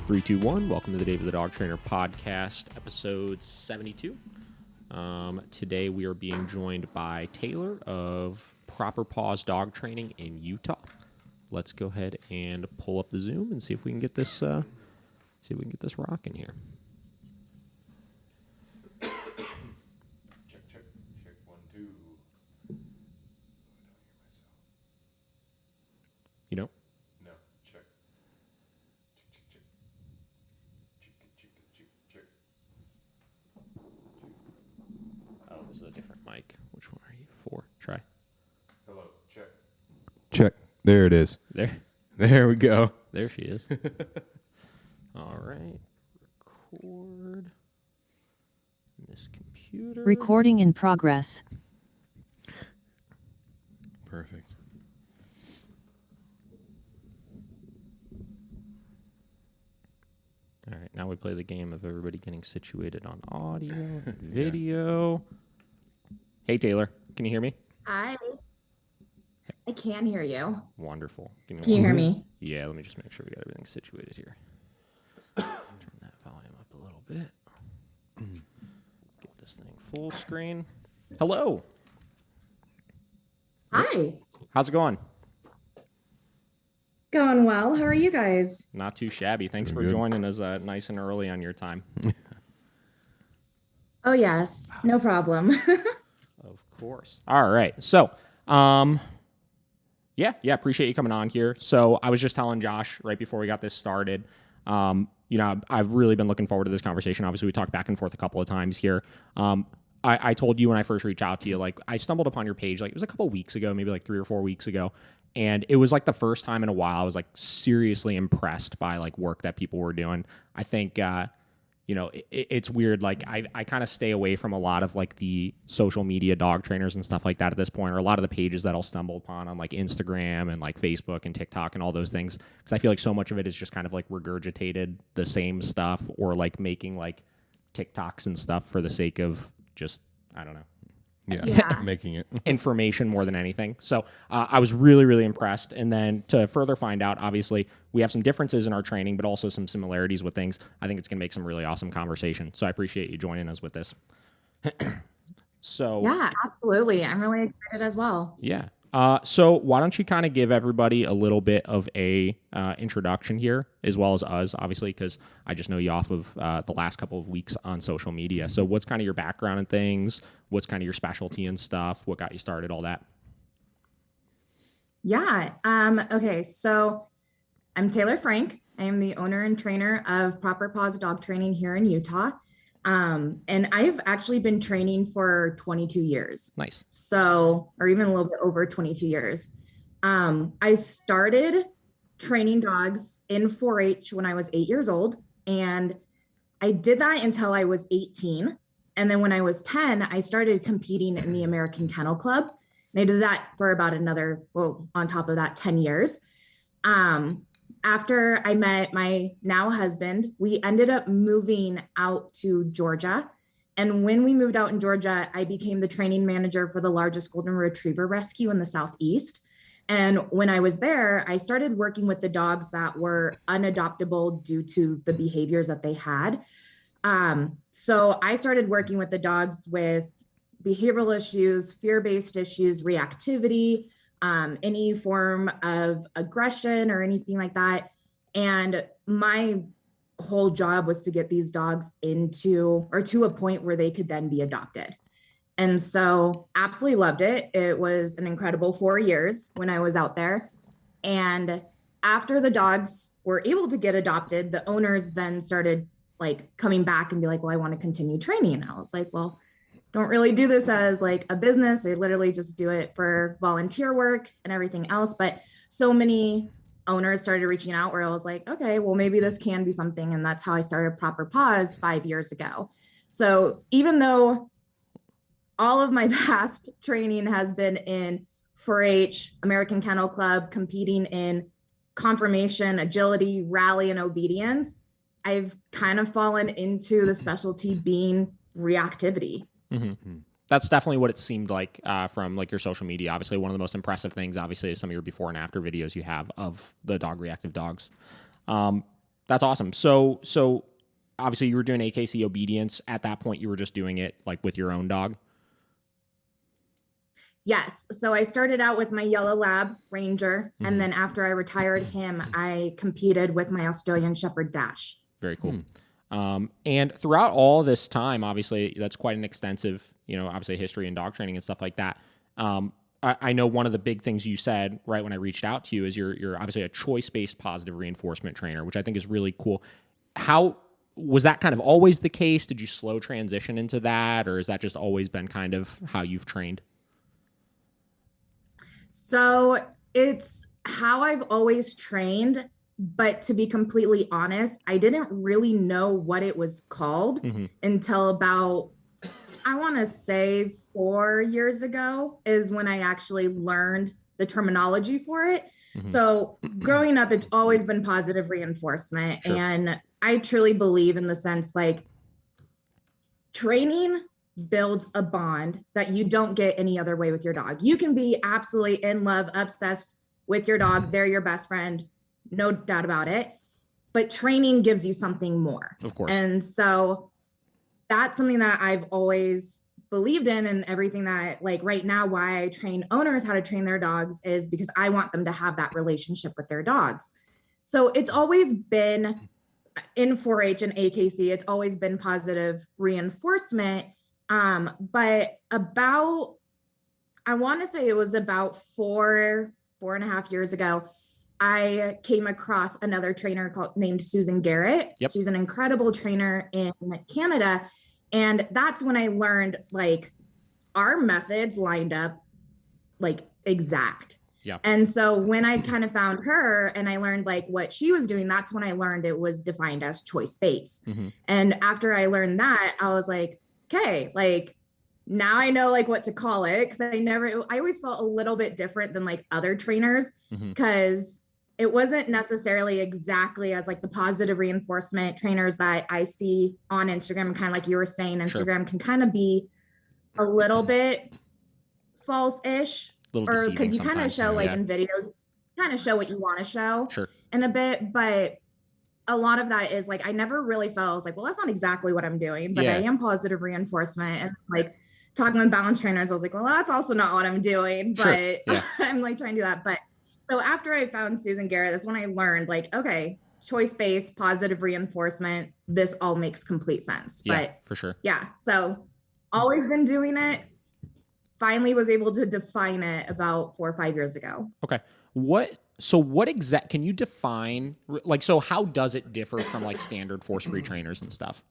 3, 2, 1. Welcome to the David the Dog Trainer podcast, episode 72. Today we are being joined by Taylor of Proper Paws Dog Training in Utah. Let's go ahead and pull up the Zoom and see if we can get this rocking here. Check, 1, 2. You know? No, check. Check. Oh, this is a different mic. Which one are you for? Try. Hello, check. There it is. There we go. There she is. All right. Record. This computer. Recording in progress. Perfect. All right, now we play the game of everybody getting situated on audio and video. Hey, Taylor, can you hear me? Hi. I can hear you. Wonderful. Can you hear me? Yeah, let me just make sure we got everything situated here. Turn that volume up a little bit. Get this thing full screen. Hello. Hi. How's it going? Going well. How are you guys? Not too shabby. Thanks for Good. joining us nice and early on your time. Oh, yes. No problem. Of course. All right. So, yeah, appreciate you coming on here. So I was just telling Josh right before we got this started, I've really been looking forward to this conversation. Obviously, we talked back and forth a couple of times here. I told you when I first reached out to you, like, I stumbled upon your page, like, it was a couple of weeks ago, maybe like 3 or 4 weeks ago. And it was like the first time in a while I was like seriously impressed by like work that people were doing. I think, it's weird. Like I kind of stay away from a lot of like the social media dog trainers and stuff like that at this point, or a lot of the pages that I'll stumble upon on like Instagram and like Facebook and TikTok and all those things. Cause I feel like so much of it is just kind of like regurgitated the same stuff, or like making like TikToks and stuff for the sake of just, I don't know. Yeah. Making it. Information more than anything. So I was really, really impressed. And then to further find out, obviously, we have some differences in our training, but also some similarities with things. I think it's going to make some really awesome conversation. So I appreciate you joining us with this. Yeah, absolutely. I'm really excited as well. Yeah. So why don't you kind of give everybody a little bit of a introduction here, as well as us, obviously, because I just know you off of the last couple of weeks on social media. So what's kind of your background and things? What's kind of your specialty and stuff? What got you started? All that. Yeah. Okay. So I'm Taylor Frank. I am the owner and trainer of Proper Paws Dog Training here in Utah. And I've actually been training for 22 years. Nice. So, or even a little bit over 22 years. I started training dogs in 4-H when I was 8 years old. And I did that until I was 18. And then when I was 10, I started competing in the American Kennel Club. And I did that for about on top of that, 10 years. After I met my now husband, we ended up moving out to Georgia. And when we moved out in Georgia, I became the training manager for the largest golden retriever rescue in the Southeast. And when I was there, I started working with the dogs that were unadoptable due to the behaviors that they had. So I started working with the dogs with behavioral issues, fear-based issues, reactivity, any form of aggression or anything like that. And my whole job was to get these dogs to a point where they could then be adopted. And so absolutely loved it. It was an incredible 4 years when I was out there. And after the dogs were able to get adopted, the owners then started like coming back and be like, well, I want to continue training. And I was like, well, don't really do this as like a business. They literally just do it for volunteer work and everything else. But so many owners started reaching out where I was like, okay, well, maybe this can be something. And that's how I started Proper Paws 5 years ago. So even though all of my past training has been in 4-H, American Kennel Club, competing in conformation, agility, rally, and obedience, I've kind of fallen into the specialty being reactivity. Mm-hmm. That's definitely what it seemed like from like your social media. Obviously, one of the most impressive things, obviously, is some of your before and after videos you have of the dog reactive dogs. That's awesome. So obviously you were doing Akc Obedience. At that point, you were just doing it like with your own dog. Yes. So I started out with my yellow lab Ranger. Mm-hmm. And then after I retired him, I competed with my Australian Shepherd Dash. Very cool. And throughout all this time, obviously that's quite an extensive, obviously history in dog training and stuff like that. I know one of the big things you said right when I reached out to you is you're obviously a choice-based positive reinforcement trainer, which I think is really cool. How was that kind of always the case? Did you slow transition into that, or has that just always been kind of how you've trained? So it's how I've always trained, but to be completely honest, I didn't really know what it was called until about, I want to say 4 years ago is when I actually learned the terminology for it. So growing up, it's always been positive reinforcement. Sure. And I truly believe in the sense like training builds a bond that you don't get any other way with your dog. You can be absolutely in love, obsessed with your dog. They're your best friend, no doubt about it. But training gives you something more. Of course. And so that's something that I've always believed in, and everything that like right now, why I train owners how to train their dogs is because I want them to have that relationship with their dogs. So it's always been in 4-H and AKC, it's always been positive reinforcement. But about, I want to say it was about 4.5 years ago, I came across another trainer named Susan Garrett. Yep. She's an incredible trainer in Canada. And that's when I learned like our methods lined up like exact. Yeah. And so when I kind of found her and I learned like what she was doing, that's when I learned it was defined as choice-based. And after I learned that, I was like, okay, like now I know like what to call it. Cause I always felt a little bit different than like other trainers because it wasn't necessarily exactly as like the positive reinforcement trainers that I see on Instagram. Kind of like you were saying, Instagram can kind of be a little bit false-ish, or because you kind of show like in videos, kind of show what you want to show in a bit. But a lot of that is like, I never really felt, I was like, well, that's not exactly what I'm doing, but I am positive reinforcement. And like talking with balance trainers, I was like, well, that's also not what I'm doing, but I'm like trying to do that. But so after I found Susan Garrett, that's when I learned like, okay, choice-based positive reinforcement, this all makes complete sense. But for sure. Yeah. So always been doing it. Finally was able to define it about 4 or 5 years ago. Okay. Can you define like, so how does it differ from like standard force-free trainers and stuff?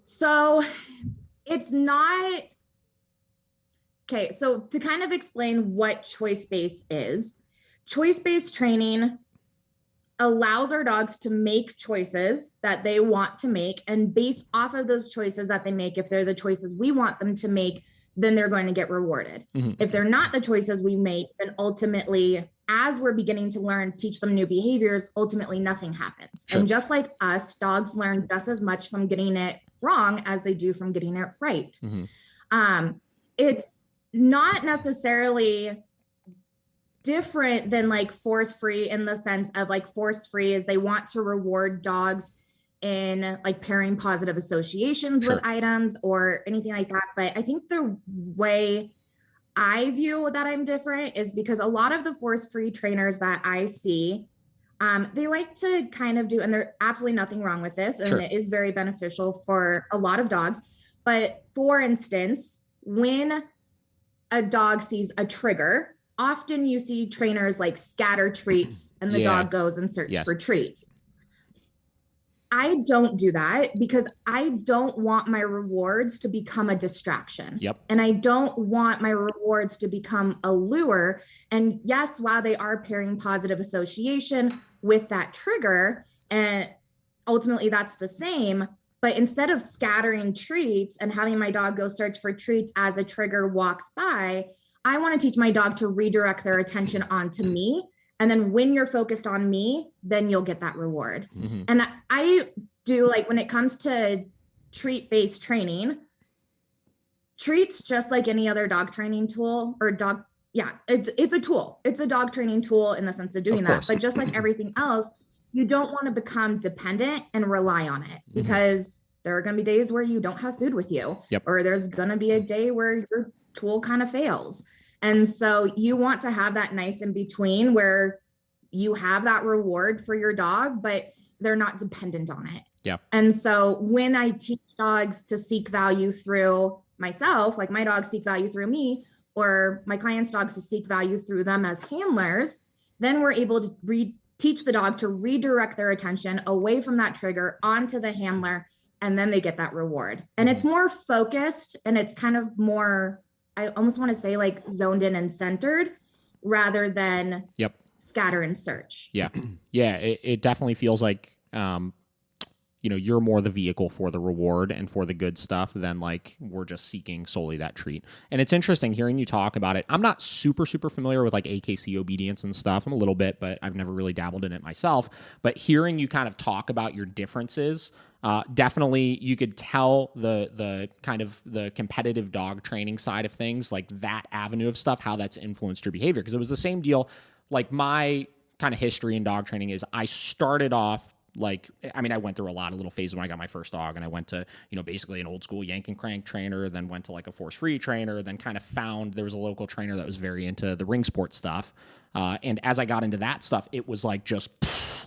So it's not, okay. So to kind of explain what choice-based is, choice-based training allows our dogs to make choices that they want to make, and based off of those choices that they make, if they're the choices we want them to make, then they're going to get rewarded. If they're not the choices we make, then ultimately, as we're beginning to learn, teach them new behaviors, ultimately nothing happens. And just like us, dogs learn just as much from getting it wrong as they do from getting it right. It's not necessarily different than like force-free in the sense of like force-free is they want to reward dogs in like pairing positive associations with items or anything like that. But I think the way I view that I'm different is because a lot of the force-free trainers that I see, they like to kind of do, and there's absolutely nothing wrong with this, and it is very beneficial for a lot of dogs. But for instance, when a dog sees a trigger, often you see trainers like scatter treats and the dog goes and searches for treats. I don't do that because I don't want my rewards to become a distraction. And I don't want my rewards to become a lure. And yes, while they are pairing positive association with that trigger, and ultimately that's the same, but instead of scattering treats and having my dog go search for treats as a trigger walks by, I want to teach my dog to redirect their attention onto me. And then when you're focused on me, then you'll get that reward. And I do, like, when it comes to treat-based training, treats, just like any other dog training tool or dog yeah, it's a tool. It's a dog training tool in the sense of doing that. But just like everything else, you don't want to become dependent and rely on it, because there are going to be days where you don't have food with you, or there's going to be a day where your tool kind of fails. And so you want to have that nice in between where you have that reward for your dog, but they're not dependent on it. Yeah. And so when I teach dogs to seek value through myself, like my dogs seek value through me, or my clients' dogs to seek value through them as handlers, then we're able to teach the dog to redirect their attention away from that trigger onto the handler, and then they get that reward. And it's more focused, and it's kind of more, I almost want to say like zoned in and centered rather than scatter and search. Yeah. Yeah. It definitely feels like, you're more the vehicle for the reward and for the good stuff than like we're just seeking solely that treat. And it's interesting hearing you talk about it. I'm not super familiar with like Akc Obedience and stuff. I'm a little bit, but I've never really dabbled in it myself. But hearing you kind of talk about your differences, definitely you could tell the kind of the competitive dog training side of things, like that avenue of stuff, how that's influenced your behavior. Because it was the same deal. Like my kind of history in dog training is I started off I went through a lot of little phases when I got my first dog, and I went to, basically an old school yank and crank trainer, then went to like a force free trainer, then kind of found there was a local trainer that was very into the ring sport stuff. And as I got into that stuff, it was like just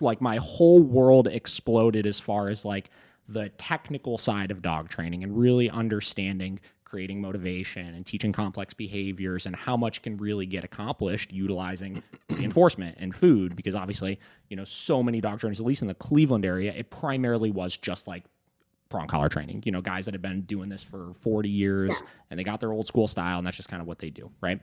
like my whole world exploded as far as like the technical side of dog training and really understanding creating motivation and teaching complex behaviors and how much can really get accomplished utilizing reinforcement and food. Because obviously, so many dog trainers, at least in the Cleveland area, it primarily was just like prong collar training, guys that have been doing this for 40 years and they got their old school style, and that's just kind of what they do. Right.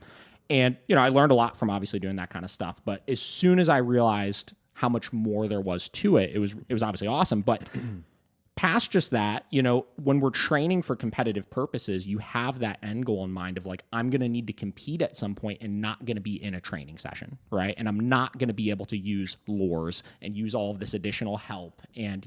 And, I learned a lot from obviously doing that kind of stuff. But as soon as I realized how much more there was to it, it was obviously awesome. But past just that, when we're training for competitive purposes, you have that end goal in mind of like, I'm going to need to compete at some point and not going to be in a training session, right? And I'm not going to be able to use lures and use all of this additional help and,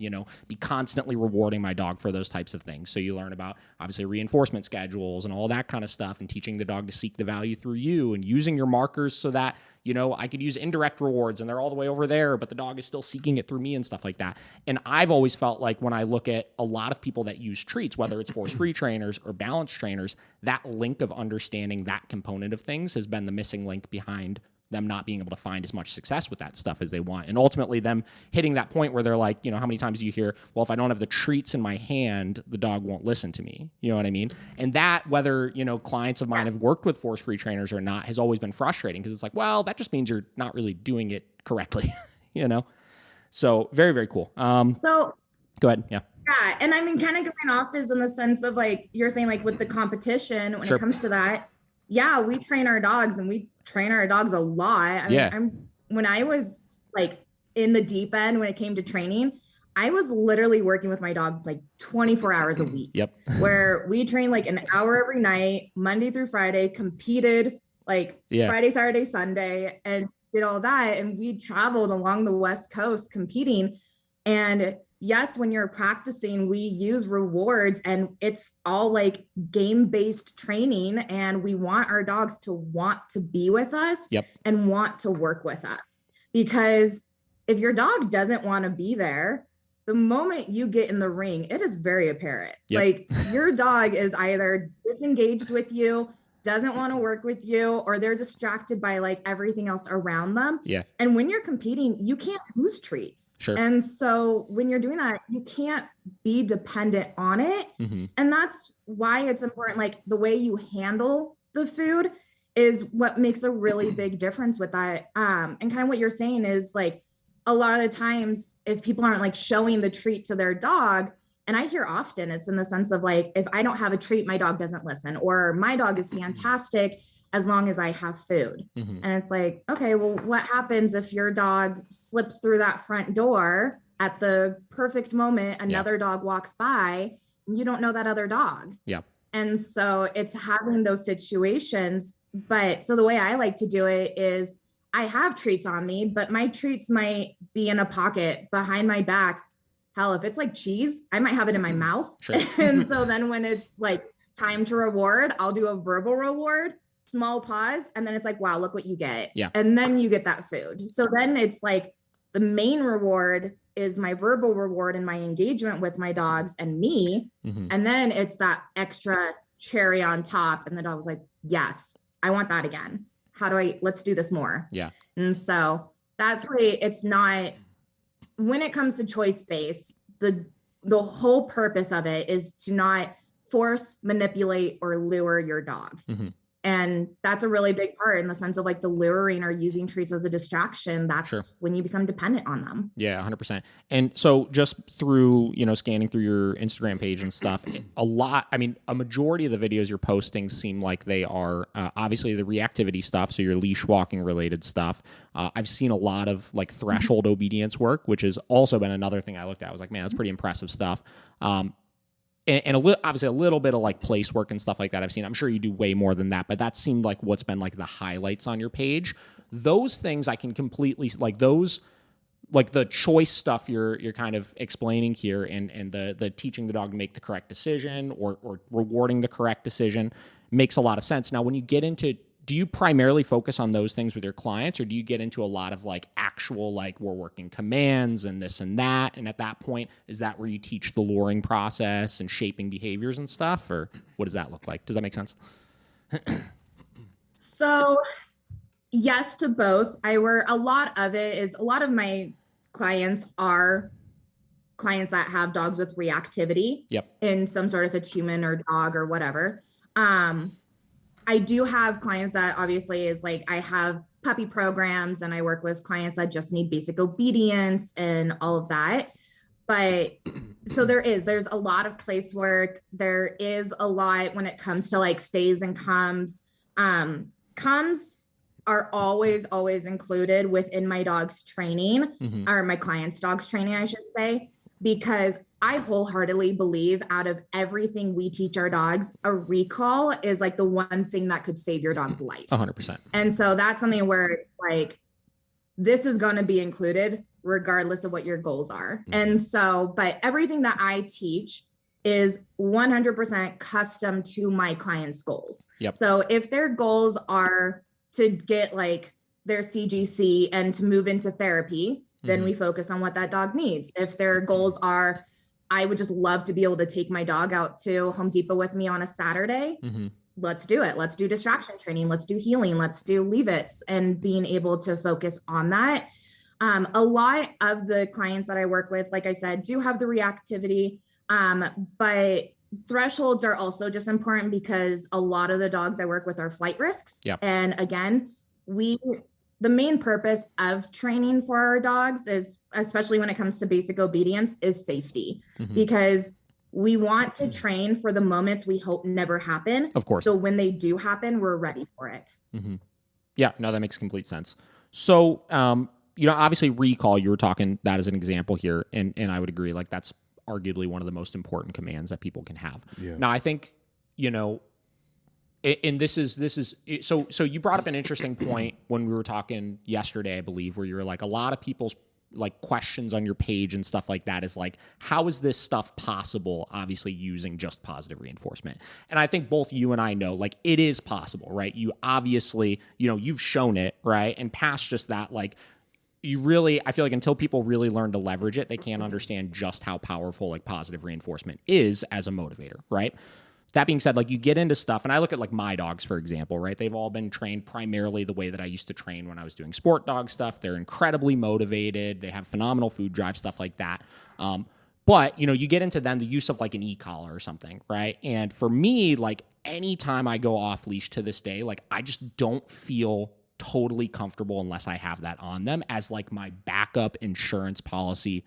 be constantly rewarding my dog for those types of things. So you learn about obviously reinforcement schedules and all that kind of stuff, and teaching the dog to seek the value through you and using your markers so that, I could use indirect rewards and they're all the way over there, but the dog is still seeking it through me and stuff like that. And I've always felt like when I look at a lot of people that use treats, whether it's force-free trainers or balance trainers, that link of understanding that component of things has been the missing link behind them not being able to find as much success with that stuff as they want. And ultimately them hitting that point where they're like, how many times do you hear, well, if I don't have the treats in my hand, the dog won't listen to me. You know what I mean? And that, whether, clients of mine have worked with force-free trainers or not, has always been frustrating, because it's like, well, that just means you're not really doing it correctly, So very, very cool. So go ahead. Yeah. Yeah. And kind of going off is in the sense of like, you're saying like with the competition, when it comes to that, we train our dogs, and we train our dogs a lot. When I was like in the deep end, when it came to training, I was literally working with my dog like 24 hours a week. Where we trained like an hour every night, Monday through Friday, competed like Friday, Saturday, Sunday, and did all that. And we traveled along the West Coast competing. And yes, when you're practicing, we use rewards, and it's all like game-based training, and we want our dogs to want to be with us and want to work with us. Because if your dog doesn't want to be there, the moment you get in the ring, it is very apparent. Like your dog is either disengaged with you, doesn't want to work with you, or they're distracted by like everything else around them. And when you're competing, you can't lose treats. And so when you're doing that, you can't be dependent on it. And that's why it's important. Like the way you handle the food is what makes a really big difference with that. And kind of what you're saying is like, a lot of the times if people aren't like showing the treat to their dog, and I hear often it's in the sense of like, if I don't have a treat, my dog doesn't listen, or my dog is fantastic as long as I have food. And it's like, okay, well, what happens if your dog slips through that front door at the perfect moment, another dog walks by, and you don't know that other dog? And so it's having those situations. But so the way I like to do it is I have treats on me, but my treats might be in a pocket behind my back. Hell, if it's like cheese, I might have it in my mouth. And so then when it's like time to reward, I'll do a verbal reward. small pause, and then it's like, wow, look what you get. Yeah. And then you get that food. So then it's like the main reward is my verbal reward and my engagement with my dogs and me. And then it's that extra cherry on top. And the dog was like, yes, I want that again. Let's do this more. Yeah. And so that's why it's not, when it comes to choice-based, the whole purpose of it is to not force, manipulate, or lure your dog. And that's a really big part in the sense of like the luring or using treats as a distraction. That's when you become dependent on them. Yeah, 100%. And so just through, scanning through your Instagram page and stuff, a majority of the videos you're posting seem like they are obviously the reactivity stuff. So your leash walking related stuff. I've seen a lot of like threshold obedience work, which has also been another thing I looked at. I was like, man, that's pretty impressive stuff. And obviously a little bit of like place work and stuff like that I've seen. I'm sure you do way more than that, but that seemed like what's been like the highlights on your page. Those things I can completely, like those, like the choice stuff you're kind of explaining here and the teaching the dog to make the correct decision or rewarding the correct decision makes a lot of sense. Now, when you get into, do you primarily focus on those things with your clients, or do you get into a lot of like actual, like we're working commands and this and that? And at that point, is that where you teach the luring process and shaping behaviors and stuff? Or what does that look like? Does that make sense? So yes to both. A lot of my clients are clients that have dogs with reactivity in some sort of a human or dog or whatever. I do have clients that obviously is like, I have puppy programs and I work with clients that just need basic obedience and all of that. But so there's a lot of place work. There is a lot when it comes to like stays and comes. Comes are always included within my dog's training or my client's dog's training, I should say, because I wholeheartedly believe out of everything we teach our dogs, a recall is like the one thing that could save your dog's life. 100%. And so that's something where it's like, this is going to be included regardless of what your goals are. And so, but everything that I teach is 100% custom to my clients' goals. So if their goals are to get like their CGC and to move into therapy, then we focus on what that dog needs. If their goals are, I would just love to be able to take my dog out to Home Depot with me on a Saturday. Let's do it. Let's do distraction training. Let's do healing. Let's do leave-its and being able to focus on that. A lot of the clients that I work with, like I said, do have the reactivity, but thresholds are also just important because a lot of the dogs I work with are flight risks. And again, the main purpose of training for our dogs is, especially when it comes to basic obedience, is safety, because we want to train for the moments we hope never happen. Of course. So when they do happen, we're ready for it. Yeah, no, that makes complete sense. So, obviously recall, you were talking that as an example here. And I would agree, like that's arguably one of the most important commands that people can have. Now, I think, and this is so you brought up an interesting point when we were talking yesterday, I believe, where you were like, a lot of people's like questions on your page and stuff like that is like, how is this stuff possible? Obviously using just positive reinforcement. And I think both you and I know, like it is possible, right? You obviously, you've shown it, right? And past just that, like I feel like until people really learn to leverage it, they can't understand just how powerful like positive reinforcement is as a motivator, right? That being said, like you get into stuff, and I look at like my dogs, for example, right? They've all been trained primarily the way that I used to train when I was doing sport dog stuff. They're incredibly motivated. They have phenomenal food drive, stuff like that. But, you get into then the use of like an e-collar or something, right? And for me, like anytime I go off leash to this day, like I just don't feel totally comfortable unless I have that on them as like my backup insurance policy,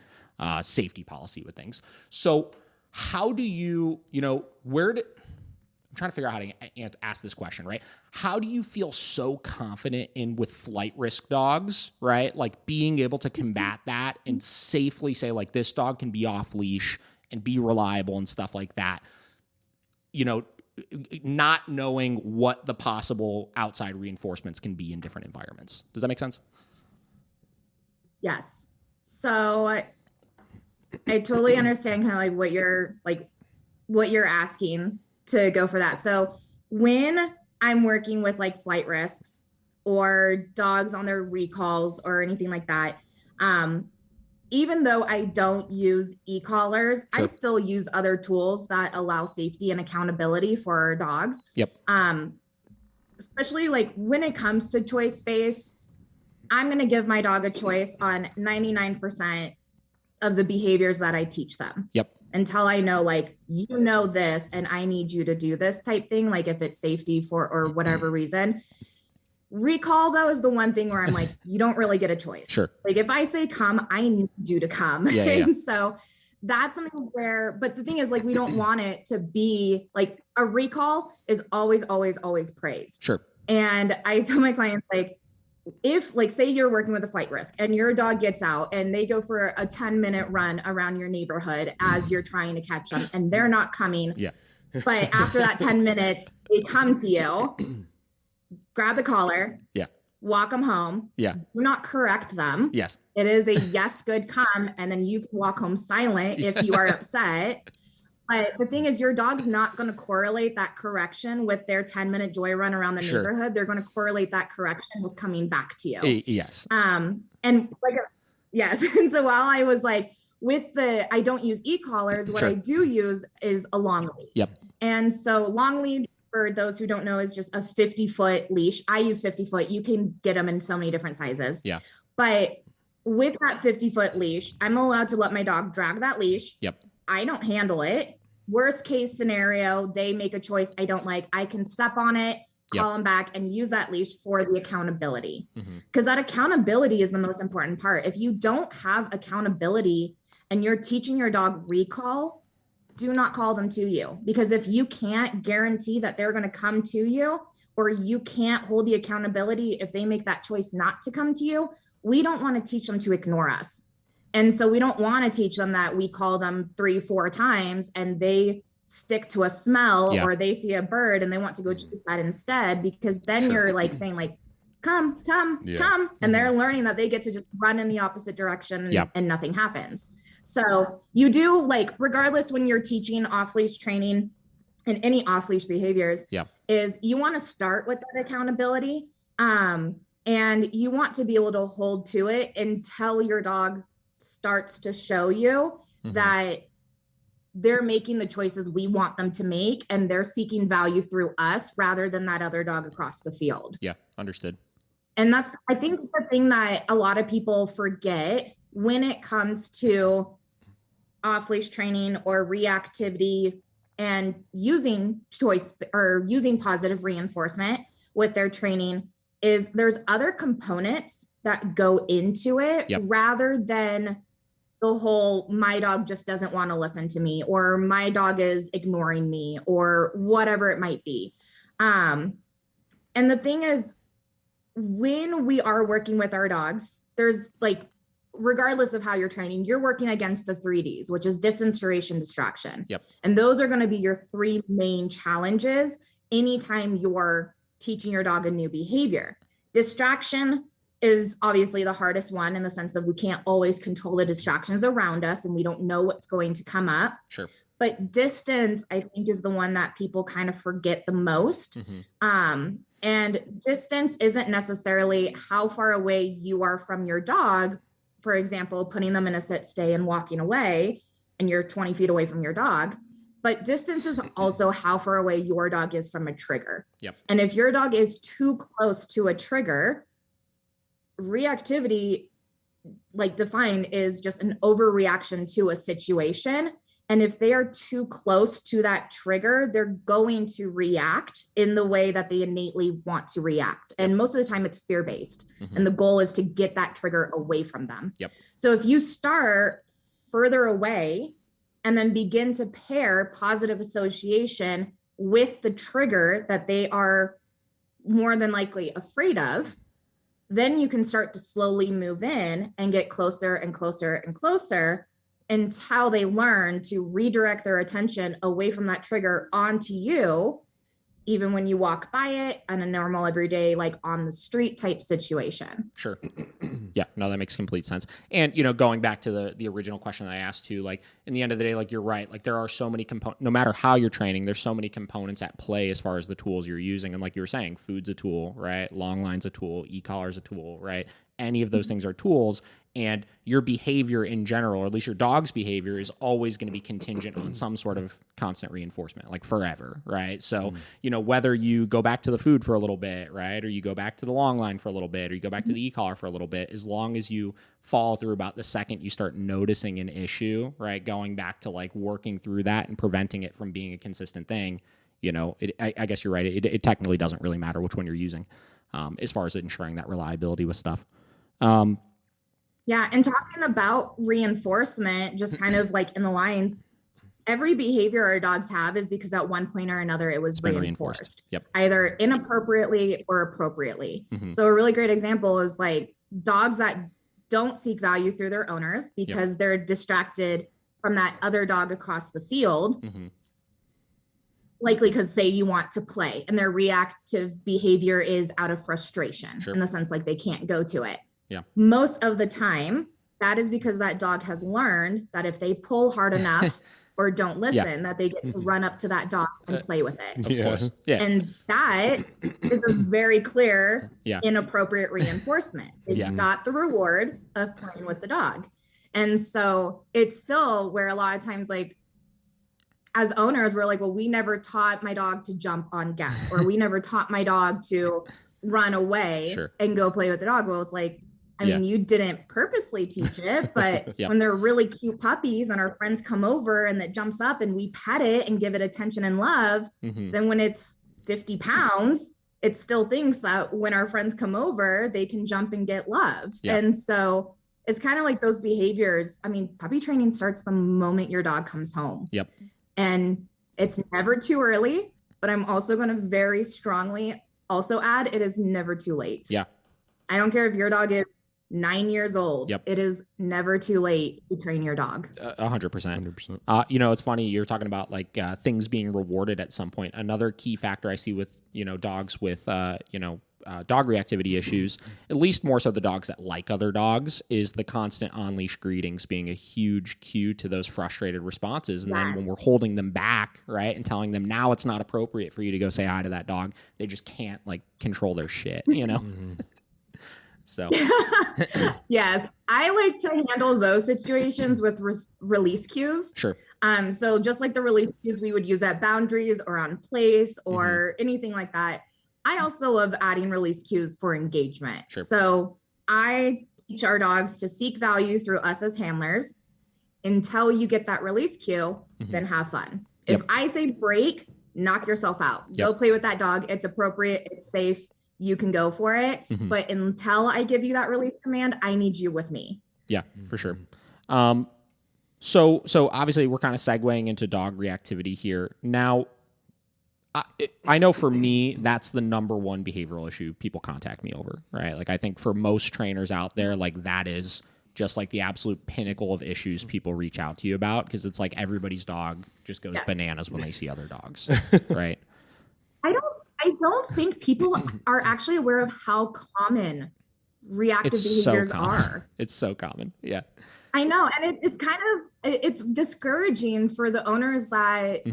safety policy with things. So how do you, I'm trying to figure out how to ask this question, right? How do you feel so confident with flight risk dogs, right? Like being able to combat that and safely say like this dog can be off leash and be reliable and stuff like that, not knowing what the possible outside reinforcements can be in different environments. Does that make sense? Yes. So I totally understand kind of like what you're asking to go for that. So when I'm working with like flight risks or dogs on their recalls or anything like that, even though I don't use e-collars, Sure. I still use other tools that allow safety and accountability for our dogs. Yep. Especially like when it comes to choice space, I'm going to give my dog a choice on 99% of the behaviors that I teach them. Yep. Until I know, like, you know this, and I need you to do this type thing, like if it's safety for or whatever reason. Recall, though, is the one thing where I'm like, you don't really get a choice. Sure. Like if I say come, I need you to come. Yeah, And so that's something where, but the thing is, like, we don't want it to be like a recall is always, always, always praised. Sure. And I tell my clients, like, if like, say you're working with a flight risk and your dog gets out and they go for a 10-minute run around your neighborhood as you're trying to catch them and they're not coming. Yeah. But after that 10 minutes, they come to you, grab the collar. Yeah. Walk them home. Yeah. Do not correct them. Yes. It is a yes, good, come. And then you can walk home silent if you are upset. But the thing is, your dog's not going to correlate that correction with their 10-minute joy run around the Sure. neighborhood. They're going to correlate that correction with coming back to you. Yes. And like, yes. And so while I was like, I don't use e-collars, what Sure. I do use is a long lead. Yep. And so long lead, for those who don't know, is just a 50-foot leash. I use 50-foot. You can get them in so many different sizes. Yeah. But with that 50-foot leash, I'm allowed to let my dog drag that leash. Yep. I don't handle it. Worst case scenario, they make a choice I don't like. I can step on it, call them back, and use that leash for the accountability. Because that accountability is the most important part. If you don't have accountability and you're teaching your dog recall, do not call them to you. Because if you can't guarantee that they're going to come to you, or you can't hold the accountability if they make that choice not to come to you, we don't want to teach them to ignore us. And so we don't want to teach them that we call them 3-4 times and they stick to a smell or they see a bird and they want to go chase that instead, because then you're like saying like, come. And they're learning that they get to just run in the opposite direction and nothing happens. So you do, like, regardless when you're teaching off-leash training and any off-leash behaviors, is you want to start with that accountability. And you want to be able to hold to it until your dog starts to show you that they're making the choices we want them to make and they're seeking value through us rather than that other dog across the field. Yeah. Understood. And that's, I think, the thing that a lot of people forget when it comes to off-leash training or reactivity and using choice or using positive reinforcement with their training is there's other components that go into it rather than the whole, my dog just doesn't want to listen to me, or my dog is ignoring me, or whatever it might be. And the thing is, when we are working with our dogs, there's like, regardless of how you're training, you're working against the 3Ds, which is distance, duration, distraction. And those are going to be your 3 main challenges anytime you're teaching your dog a new behavior. Distraction is obviously the hardest one in the sense of we can't always control the distractions around us and we don't know what's going to come up. Sure. But distance, I think, is the one that people kind of forget the most. And distance isn't necessarily how far away you are from your dog. For example, putting them in a sit, stay, and walking away, and you're 20 feet away from your dog. But distance is also how far away your dog is from a trigger. And if your dog is too close to a trigger, reactivity, like defined, is just an overreaction to a situation. And if they are too close to that trigger, they're going to react in the way that they innately want to react. And most of the time it's fear-based. And the goal is to get that trigger away from them. So if you start further away and then begin to pair positive association with the trigger that they are more than likely afraid of, then you can start to slowly move in and get closer and closer and closer until they learn to redirect their attention away from that trigger onto you. even when you walk by it on a normal everyday, like on the street type situation. Sure. Yeah, no, that makes complete sense. And, going back to the original question that I asked too, like in the end of the day, like you're right, like there are so many components, no matter how you're training, there's so many components at play as far as the tools you're using. And like you were saying, food's a tool, right? Long line's a tool, e-collar's a tool, right? Any of those things are tools. And your behavior in general, or at least your dog's behavior, is always going to be contingent on some sort of constant reinforcement, like forever, right? So, whether you go back to the food for a little bit, right, or you go back to the long line for a little bit, or you go back to the e-collar for a little bit, as long as you follow through about the second you start noticing an issue, right, going back to like working through that and preventing it from being a consistent thing, I guess you're right. It technically doesn't really matter which one you're using as far as ensuring that reliability with stuff. Yeah. And talking about reinforcement, just kind of like in the lines, every behavior our dogs have is because at one point or another, it was reinforced. Yep. Either inappropriately or appropriately. So a really great example is like dogs that don't seek value through their owners because they're distracted from that other dog across the field. Likely because say you want to play and their reactive behavior is out of frustration in the sense like they can't go to it. Yeah. Most of the time, that is because that dog has learned that if they pull hard enough or don't listen, that they get to run up to that dog and play with it. Of course. Yeah. And that is a very clear, inappropriate reinforcement. They got the reward of playing with the dog. And so it's still where a lot of times, like, as owners, we're like, well, we never taught my dog to jump on guests, or we never taught my dog to run away and go play with the dog. Well, it's like, I mean, you didn't purposely teach it, but when they're really cute puppies and our friends come over and that jumps up and we pet it and give it attention and love, then when it's 50 pounds, it still thinks that when our friends come over, they can jump and get love. And so it's kind of like those behaviors. I mean, puppy training starts the moment your dog comes home. And it's never too early, but I'm also going to very strongly also add, it is never too late. I don't care if your dog is 9 years old. It is never too late to train your dog. 100%. It's funny. You're talking about like things being rewarded at some point. Another key factor I see with, dogs with, dog reactivity issues, at least more so the dogs that like other dogs, is the constant on-leash greetings being a huge cue to those frustrated responses. And then when we're holding them back, right, and telling them now it's not appropriate for you to go say hi to that dog, they just can't like control their shit, So, yeah, I like to handle those situations with release cues. So just like the release cues we would use at boundaries or on place or anything like that, I also love adding release cues for engagement. So I teach our dogs to seek value through us as handlers. Until you get that release cue, then have fun. If I say break, knock yourself out. Go play with that dog. It's appropriate. It's safe. You can go for it. But until I give you that release command, I need you with me. Yeah, for sure. So obviously we're kind of segueing into dog reactivity here. Now, I know for me, that's the number one behavioral issue people contact me over, right? Like I think for most trainers out there, like that is just like the absolute pinnacle of issues people reach out to you about, because it's like everybody's dog just goes bananas when they see other dogs, right? I don't think people are actually aware of how common reactive behaviors are. It's so common. Yeah. I know. And it's kind of, it's discouraging for the owners that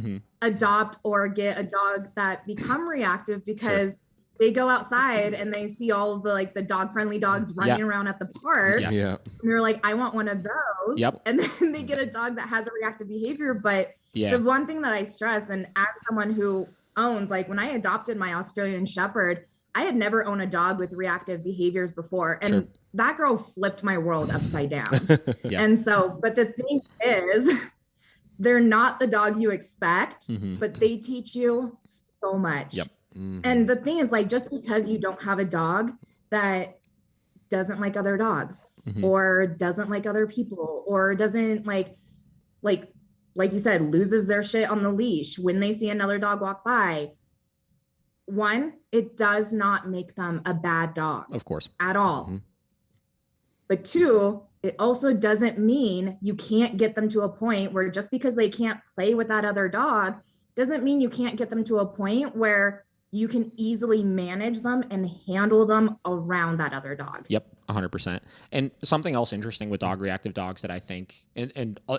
adopt or get a dog that become reactive, because they go outside and they see all of the, like the dog friendly dogs running around at the park. And they're like, I want one of those. And then they get a dog that has a reactive behavior. But the one thing that I stress, and as someone who owns, like when I adopted my Australian Shepherd, I had never owned a dog with reactive behaviors before. And that girl flipped my world upside down. And so, but the thing is, they're not the dog you expect, but they teach you so much. And the thing is, like, just because you don't have a dog that doesn't like other dogs or doesn't like other people, or doesn't like you said, loses their shit on the leash when they see another dog walk by. One, it does not make them a bad dog. Of course. At all. But two, it also doesn't mean you can't get them to a point where just because they can't play with that other dog doesn't mean you can't get them to a point where you can easily manage them and handle them around that other dog. Yep, 100%. And something else interesting with dog reactive dogs that I think, and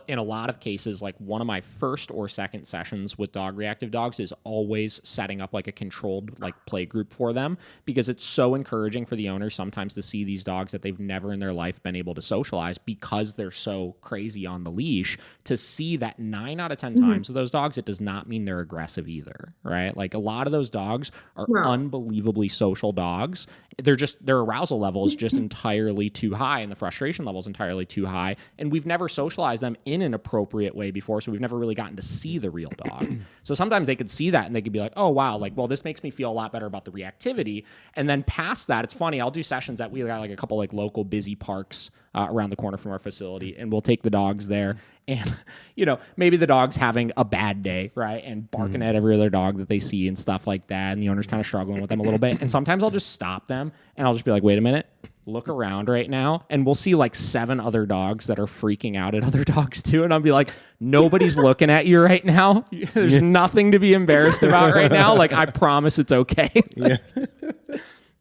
in a lot of cases, like one of my first or second sessions with dog reactive dogs is always setting up like a controlled like play group for them, because it's so encouraging for the owners sometimes to see these dogs that they've never in their life been able to socialize because they're so crazy on the leash, to see that 9 out of 10 times of those dogs, it does not mean they're aggressive either, right? Like a lot of those dogs are unbelievably social dogs. Their arousal level is just entirely too high, and the frustration level is entirely too high. And we've never socialized them in an appropriate way before, so we've never really gotten to see the real dog. So sometimes they could see that and they could be like, oh, wow, like, well, this makes me feel a lot better about the reactivity. And then past that, it's funny, I'll do sessions that we got like a couple like local busy parks around the corner from our facility, and we'll take the dogs there. And, you know, maybe the dog's having a bad day, right? And barking at every other dog that they see and stuff like that. And the owner's kind of struggling with them a little bit. And sometimes I'll just stop them and I'll just be like, wait a minute, look around right now. And we'll see like 7 other dogs that are freaking out at other dogs too. And I'll be like, nobody's looking at you right now. There's nothing to be embarrassed about right now. Like, I promise it's okay.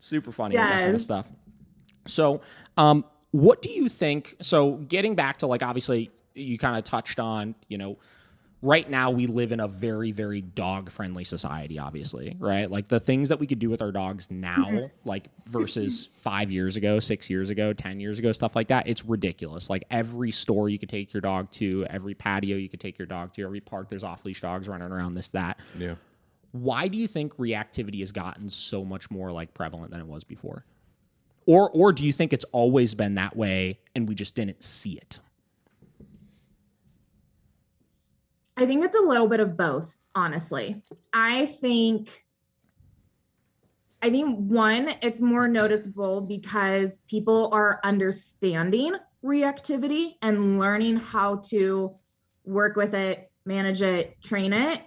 Super funny with that kind of stuff. So, what do you think? So getting back to like, obviously, you kind of touched on, you know, right now we live in a very, very dog-friendly society, obviously, right? Like the things that we could do with our dogs now, like versus 5 years ago, 6 years ago, 10 years ago, stuff like that, it's ridiculous. Like every store you could take your dog to, every patio you could take your dog to, every park, there's off-leash dogs running around, this, that. Yeah. Why do you think reactivity has gotten so much more like prevalent than it was before? Or do you think it's always been that way and we just didn't see it? I think it's a little bit of both, honestly. I think one, it's more noticeable because people are understanding reactivity and learning how to work with it, manage it, train it.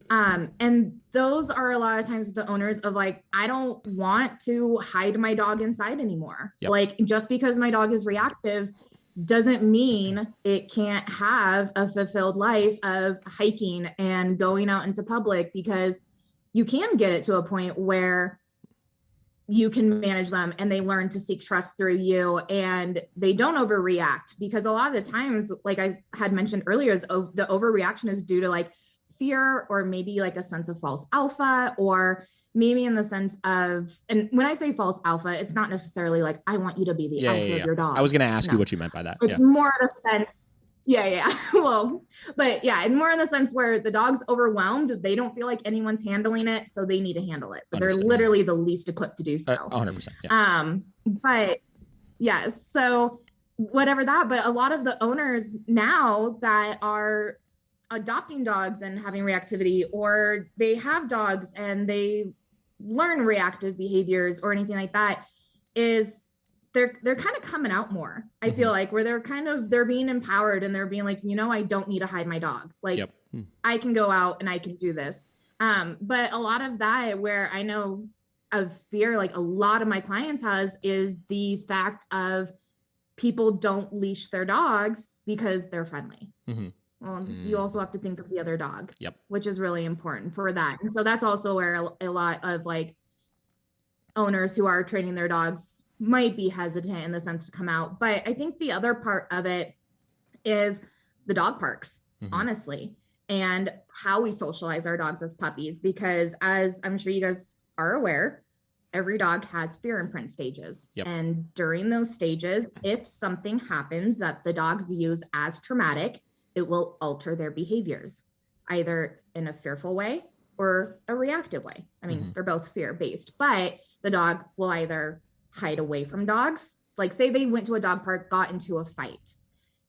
And those are a lot of times the owners of like, I don't want to hide my dog inside anymore. Yep. Like just because my dog is reactive doesn't mean it can't have a fulfilled life of hiking and going out into public, because you can get it to a point where you can manage them and they learn to seek trust through you and they don't overreact. Because a lot of the times, like I had mentioned earlier, is the overreaction is due to like fear or maybe like a sense of false alpha, or maybe in the sense of, and when I say false alpha, it's not necessarily like, I want you to be the alpha of your dog. I was going to ask you what you meant by that. It's more in a sense. Yeah. Well, but yeah, and more in the sense where the dog's overwhelmed. They don't feel like anyone's handling it, so they need to handle it. But they're literally the least equipped to do so. 100%. Yeah. But yes, so whatever that, but a lot of the owners now that are adopting dogs and having reactivity, or they have dogs and they learn reactive behaviors or anything like that, is they're kind of coming out more. I feel like where they're being empowered and they're being like, you know, I don't need to hide my dog. Like I can go out and I can do this. But a lot of that where I know of fear, like a lot of my clients has, is the fact of people don't leash their dogs because they're friendly. Well, you also have to think of the other dog, which is really important for that. And so that's also where a lot of like owners who are training their dogs might be hesitant in the sense to come out. But I think the other part of it is the dog parks, honestly, and how we socialize our dogs as puppies, because as I'm sure you guys are aware, every dog has fear imprint stages. And during those stages, if something happens that the dog views as traumatic, it will alter their behaviors, either in a fearful way or a reactive way. I mean, they're both fear-based, but the dog will either hide away from dogs. Like say they went to a dog park, got into a fight.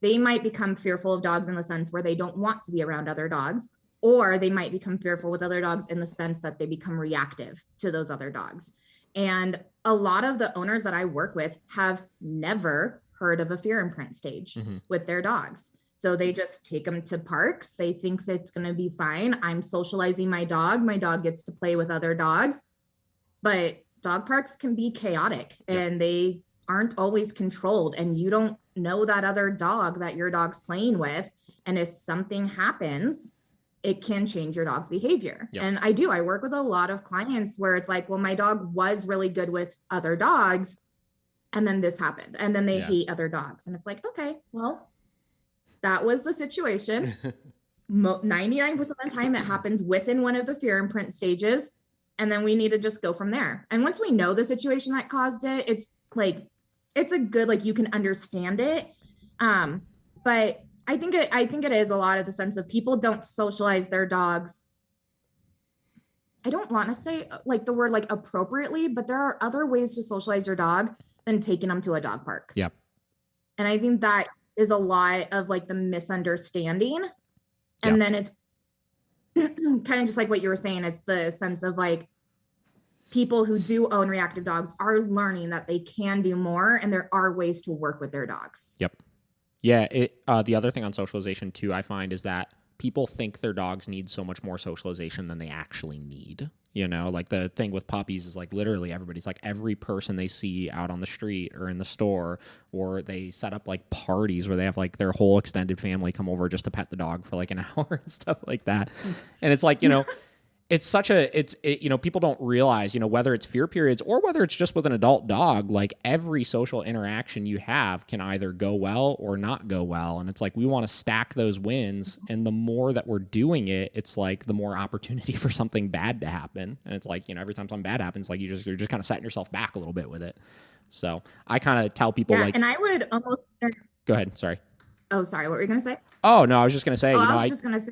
They might become fearful of dogs in the sense where they don't want to be around other dogs, or they might become fearful with other dogs in the sense that they become reactive to those other dogs. And a lot of the owners that I work with have never heard of a fear imprint stage with their dogs. So they just take them to parks. They think that it's going to be fine. I'm socializing my dog. My dog gets to play with other dogs. But dog parks can be chaotic and they aren't always controlled. And you don't know that other dog that your dog's playing with. And if something happens, it can change your dog's behavior. Yep. And I work with a lot of clients where it's like, well, my dog was really good with other dogs, and then this happened, and then they hate other dogs. And it's like, okay, well, that was the situation. 99% of the time it happens within one of the fear imprint stages. And then we need to just go from there. And once we know the situation that caused it, it's like, it's a good, like, you can understand it. But I think it is a lot of the sense of people don't socialize their dogs. I don't want to say like the word like appropriately, but there are other ways to socialize your dog than taking them to a dog park. Yeah. And I think that is a lot of like the misunderstanding. And then it's kind of just like what you were saying, it's the sense of like people who do own reactive dogs are learning that they can do more and there are ways to work with their dogs. Yep. Yeah. The other thing on socialization too, I find, is that people think their dogs need so much more socialization than they actually need. You know, like the thing with puppies is like literally everybody's like every person they see out on the street or in the store, or they set up like parties where they have like their whole extended family come over just to pet the dog for like an hour and stuff like that. And it's like, you know, it's such a, you know, people don't realize, you know, whether it's fear periods or whether it's just with an adult dog, like every social interaction you have can either go well or not go well. And it's like, we want to stack those wins. And the more that we're doing it, it's like the more opportunity for something bad to happen. And it's like, you know, every time something bad happens, like you're just kind of setting yourself back a little bit with it. So I kind of tell people like, and I would almost go ahead. Sorry. Oh, sorry. What were you going to say? Oh, no, I was just going to say, you know, I was just going to say,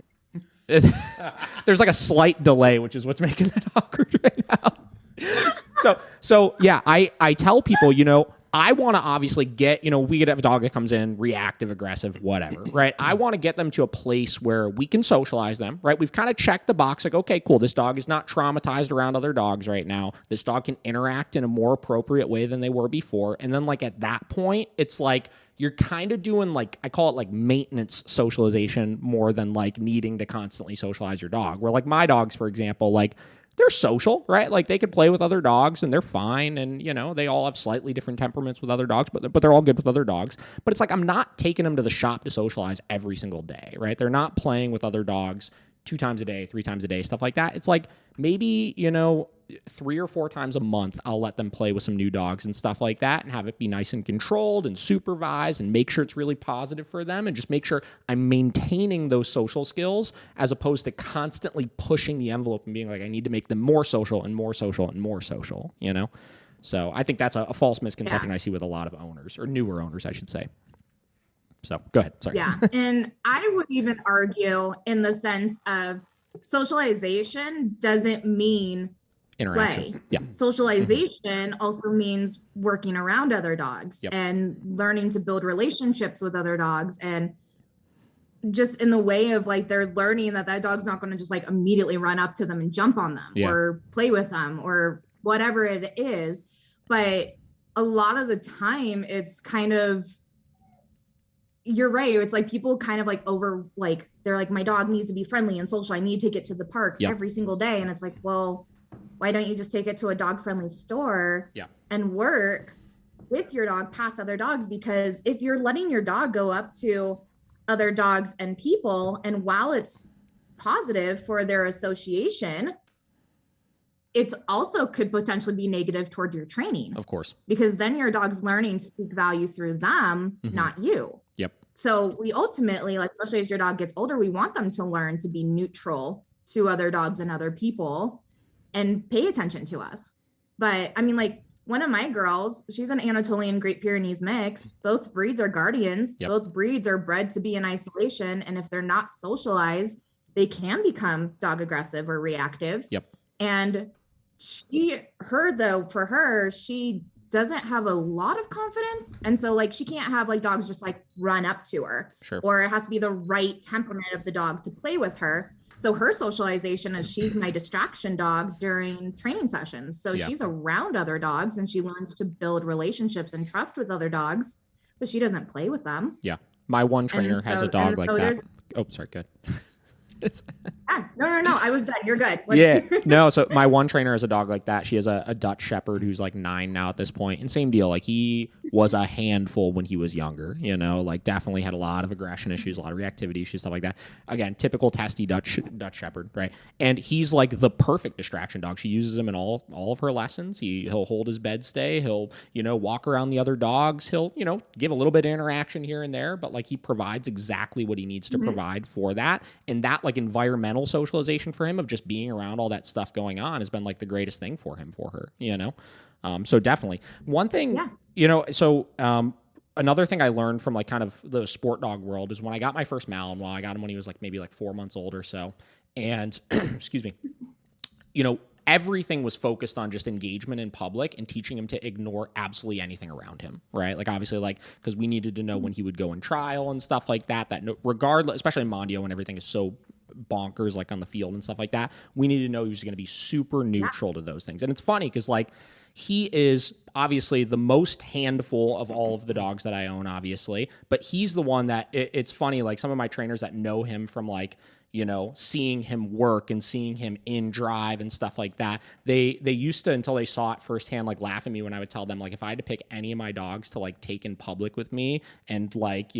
there's like a slight delay, which is what's making that awkward right now. So yeah, I tell people, you know, I want to obviously get, you know, we could have a dog that comes in reactive, aggressive, whatever, right? I want to get them to a place where we can socialize them, right? We've kind of checked the box, like, okay, cool. This dog is not traumatized around other dogs right now. This dog can interact in a more appropriate way than they were before. And then like at that point, it's like, you're kind of doing like, I call it like maintenance socialization more than like needing to constantly socialize your dog. Where like my dogs, for example, like they're social, right? Like they could play with other dogs and they're fine. And, you know, they all have slightly different temperaments with other dogs, but they're all good with other dogs. But it's like, I'm not taking them to the shop to socialize every single day, right? They're not playing with other dogs 2 times a day, 3 times a day, stuff like that. It's like maybe, you know, 3 or 4 times a month, I'll let them play with some new dogs and stuff like that and have it be nice and controlled and supervised and make sure it's really positive for them and just make sure I'm maintaining those social skills as opposed to constantly pushing the envelope and being like, I need to make them more social and more social and more social, you know? So I think that's a false misconception I see with a lot of owners, or newer owners, I should say. So go ahead. Sorry. Yeah. And I would even argue in the sense of socialization doesn't mean interaction. play. Yeah. Socialization also means working around other dogs and learning to build relationships with other dogs, and just in the way of like they're learning that dog's not going to just like immediately run up to them and jump on them or play with them or whatever it is. But a lot of the time it's kind of, you're right. It's like people kind of like they're like, my dog needs to be friendly and social. I need to take it to the park every single day. And it's like, well, why don't you just take it to a dog friendly store and work with your dog past other dogs? Because if you're letting your dog go up to other dogs and people, and while it's positive for their association, it also could potentially be negative towards your training. Of course. Because then your dog's learning to seek value through them, not you. Yep. So we ultimately, like, especially as your dog gets older, we want them to learn to be neutral to other dogs and other people and pay attention to us. But I mean, like one of my girls, she's an Anatolian Great Pyrenees mix. Both breeds are guardians. Both breeds are bred to be in isolation. And if they're not socialized, they can become dog aggressive or reactive. And she doesn't have a lot of confidence. And so like, she can't have like dogs just like run up to her, or it has to be the right temperament of the dog to play with her. So her socialization is she's my distraction dog during training sessions. So she's around other dogs and she learns to build relationships and trust with other dogs, but she doesn't play with them. Yeah. My one trainer has a dog like that. Oh, sorry. Good. No. I was done. You're good. Yeah. No, so my one trainer has a dog like that. She has a Dutch Shepherd who's like 9 now at this point. And same deal. Like he was a handful when he was younger, like definitely had a lot of aggression issues, a lot of reactivity issues, stuff like that. Again, typical testy Dutch Shepherd, right? And he's like the perfect distraction dog. She uses him in all of her lessons. He'll hold his bed stay. He'll, walk around the other dogs. He'll, give a little bit of interaction here and there, but like he provides exactly what he needs to provide for that. And that like environmental socialization for him of just being around all that stuff going on has been like the greatest thing for her, so definitely one thing, another thing I learned from like kind of the sport dog world is when I got my first Malinois, I got him when he was like maybe like 4 months old or so. And excuse me, everything was focused on just engagement in public and teaching him to ignore absolutely anything around him, right? Like obviously like, because we needed to know when he would go in trial and stuff like that, regardless, especially in Mondio when everything is so bonkers like on the field and stuff like that, we needed to know he was going to be super neutral to those things. And it's funny because like he is obviously the most handful of all of the dogs that I own, obviously, but he's the one that it's funny, like some of my trainers that know him from like, seeing him work and seeing him in drive and stuff like that, they used to, until they saw it firsthand, like laugh at me when I would tell them, like, if I had to pick any of my dogs to like take in public with me and like,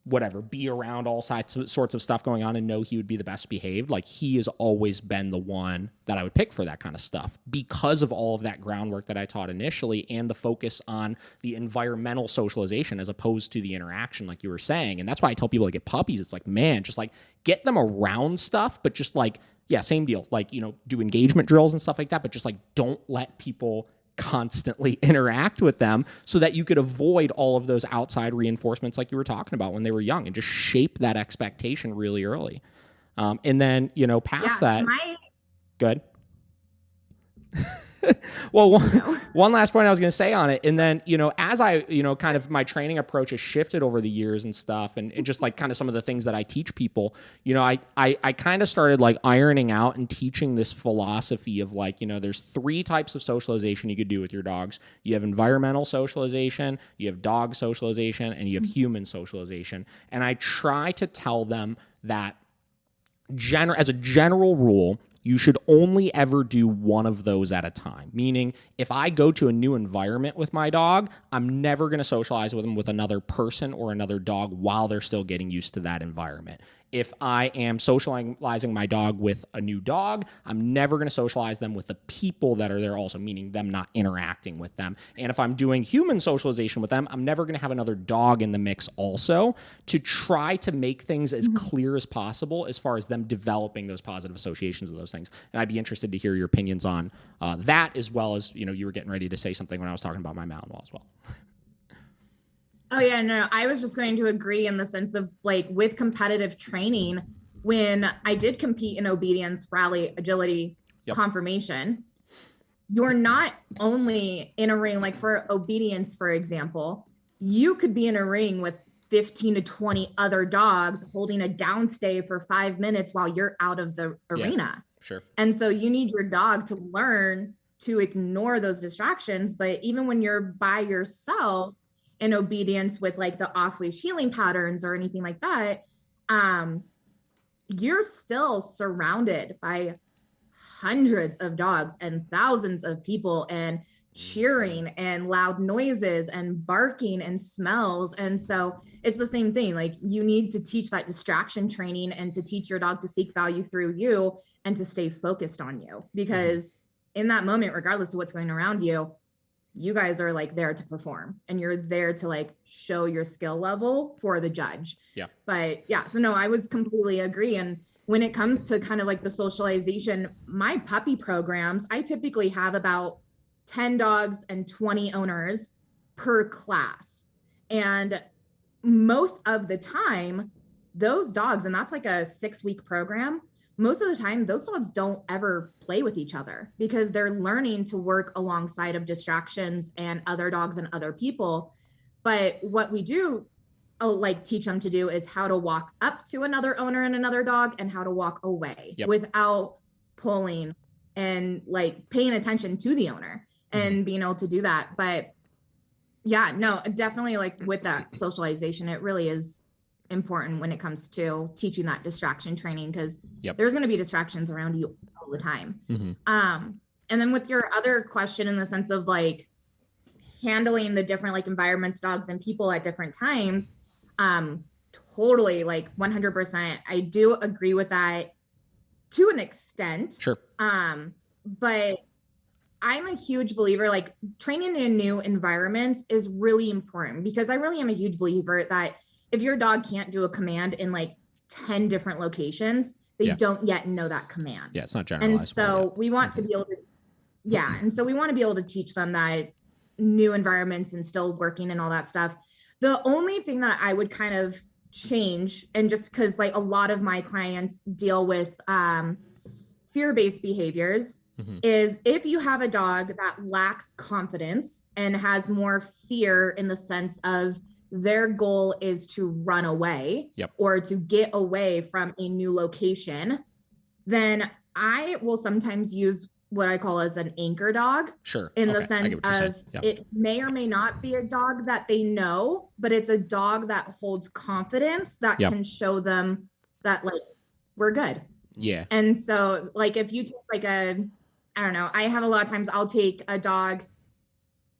whatever, be around all sorts of stuff going on and know he would be the best behaved, like he has always been the one that I would pick for that kind of stuff because of all of that groundwork that I taught initially and the focus on the environmental socialization as opposed to the interaction, like you were saying. And that's why I tell people to get puppies. It's like, man, just like get them around stuff, but just like, yeah, same deal. Like, do engagement drills and stuff like that, but just like don't let people constantly interact with them so that you could avoid all of those outside reinforcements like you were talking about when they were young and just shape that expectation really early. And then, past that, good. Well, one last point I was going to say on it. And then, as I, kind of my training approach has shifted over the years and stuff and just like kind of some of the things that I teach people, I kind of started like ironing out and teaching this philosophy of like, there's 3 types of socialization you could do with your dogs. You have environmental socialization, you have dog socialization, and you have human socialization. And I try to tell them that as a general rule, you should only ever do one of those at a time. Meaning, if I go to a new environment with my dog, I'm never going to socialize with them with another person or another dog while they're still getting used to that environment. If I am socializing my dog with a new dog, I'm never going to socialize them with the people that are there also, meaning them not interacting with them. And if I'm doing human socialization with them, I'm never going to have another dog in the mix also, to try to make things as clear as possible as far as them developing those positive associations with those things. And I'd be interested to hear your opinions on that, as well as, you were getting ready to say something when I was talking about my Malinois as well. Oh yeah, no, I was just going to agree in the sense of like with competitive training, when I did compete in obedience, rally, agility, conformation, you're not only in a ring, like for obedience, for example, you could be in a ring with 15 to 20 other dogs holding a downstay for 5 minutes while you're out of the arena. Sure. And so you need your dog to learn to ignore those distractions. But even when you're by yourself, in obedience with like the off-leash healing patterns or anything like that, you're still surrounded by hundreds of dogs and thousands of people and cheering and loud noises and barking and smells. And so it's the same thing. Like you need to teach that distraction training and to teach your dog to seek value through you and to stay focused on you, because in that moment, regardless of what's going around you, you guys are like there to perform and you're there to like show your skill level for the judge. Yeah. But yeah, so no, I was completely agree. And when it comes to kind of like the socialization, my puppy programs, I typically have about 10 dogs and 20 owners per class. And most of the time, those dogs, and that's like a 6-week program, most of the time, those dogs don't ever play with each other because they're learning to work alongside of distractions and other dogs and other people. But what we do like teach them to do is how to walk up to another owner and another dog and how to walk away without pulling and like paying attention to the owner and being able to do that. But yeah, no, definitely like with that socialization, it really is important when it comes to teaching that distraction training, because Yep. there's going to be distractions around you all the time. Mm-hmm. And then with your other question, in the sense of like handling the different like environments, dogs and people at different times, totally, like 100%. I do agree with that to an extent. Sure. But I'm a huge believer, like training in new environments is really important, because I really am a huge believer that if your dog can't do a command in like 10 different locations, they don't yet know that command. Yeah, it's not generalized. And so we want to be able to, and so we want to be able to teach them that new environments and still working and all that stuff. The only thing that I would kind of change, and just because like a lot of my clients deal with fear-based behaviors, is if you have a dog that lacks confidence and has more fear in the sense of their goal is to run away or to get away from a new location, then I will sometimes use what I call as an anchor dog. Sure. In the sense of it may or may not be a dog that they know, but it's a dog that holds confidence that can show them that like, we're good. Yeah. And so like, if you take like I don't know, I have a lot of times I'll take a dog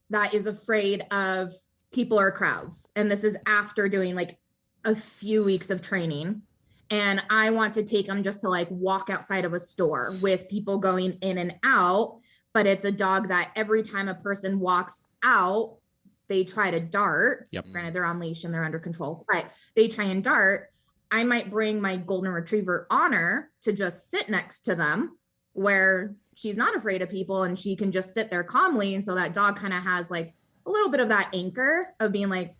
that is afraid of people or crowds. And this is after doing like a few weeks of training. And I want to take them just to like walk outside of a store with people going in and out. But it's a dog that every time a person walks out, they try to dart. Granted, they're on leash and they're under control, but they try and dart. I might bring my golden retriever Honor to just sit next to them, where she's not afraid of people and she can just sit there calmly. And so that dog kind of has like a little bit of that anchor of being like,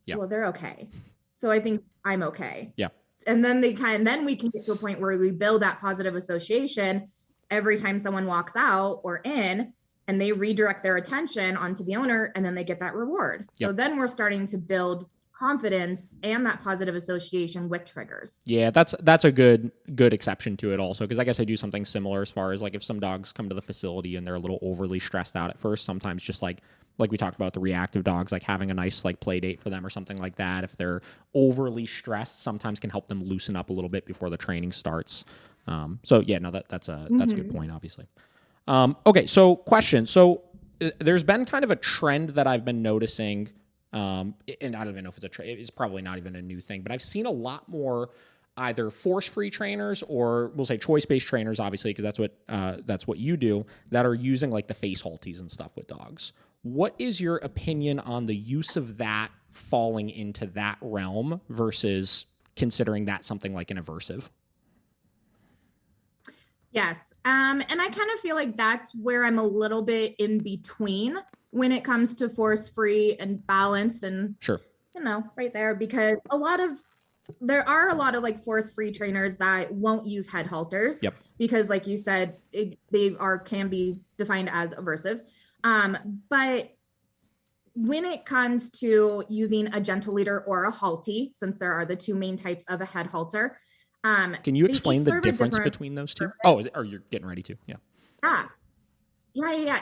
well, they're okay. So I think I'm okay. And then then we can get to a point where we build that positive association every time someone walks out or in, and they redirect their attention onto the owner, and then they get that reward. So then we're starting to build confidence and that positive association with triggers. Yeah, that's a good exception to it also, because I guess I do something similar as far as like if some dogs come to the facility and they're a little overly stressed out at first, sometimes just like we talked about the reactive dogs, like having a nice like play date for them or something like that, if they're overly stressed, sometimes can help them loosen up a little bit before the training starts. So yeah, no, that's a good point, obviously. Okay, so question. So there's been kind of a trend that I've been noticing, and I don't even know if it's a trend. It's probably not even a new thing, but I've seen a lot more either force-free trainers or we'll say choice-based trainers, obviously, because that's what you do, that are using like the face Halties and stuff with dogs. What is your opinion on the use of that falling into that realm versus considering that something like an aversive? Yes. And I kind of feel like that's where I'm a little bit in between when it comes to force-free and balanced and, right there, because there are a lot of like force-free trainers that won't use head halters because like you said, they can be defined as aversive. But when it comes to using a gentle leader or a Halti, since there are the two main types of a head halter, can you explain the difference between those two? Oh, or you're getting ready to? Yeah.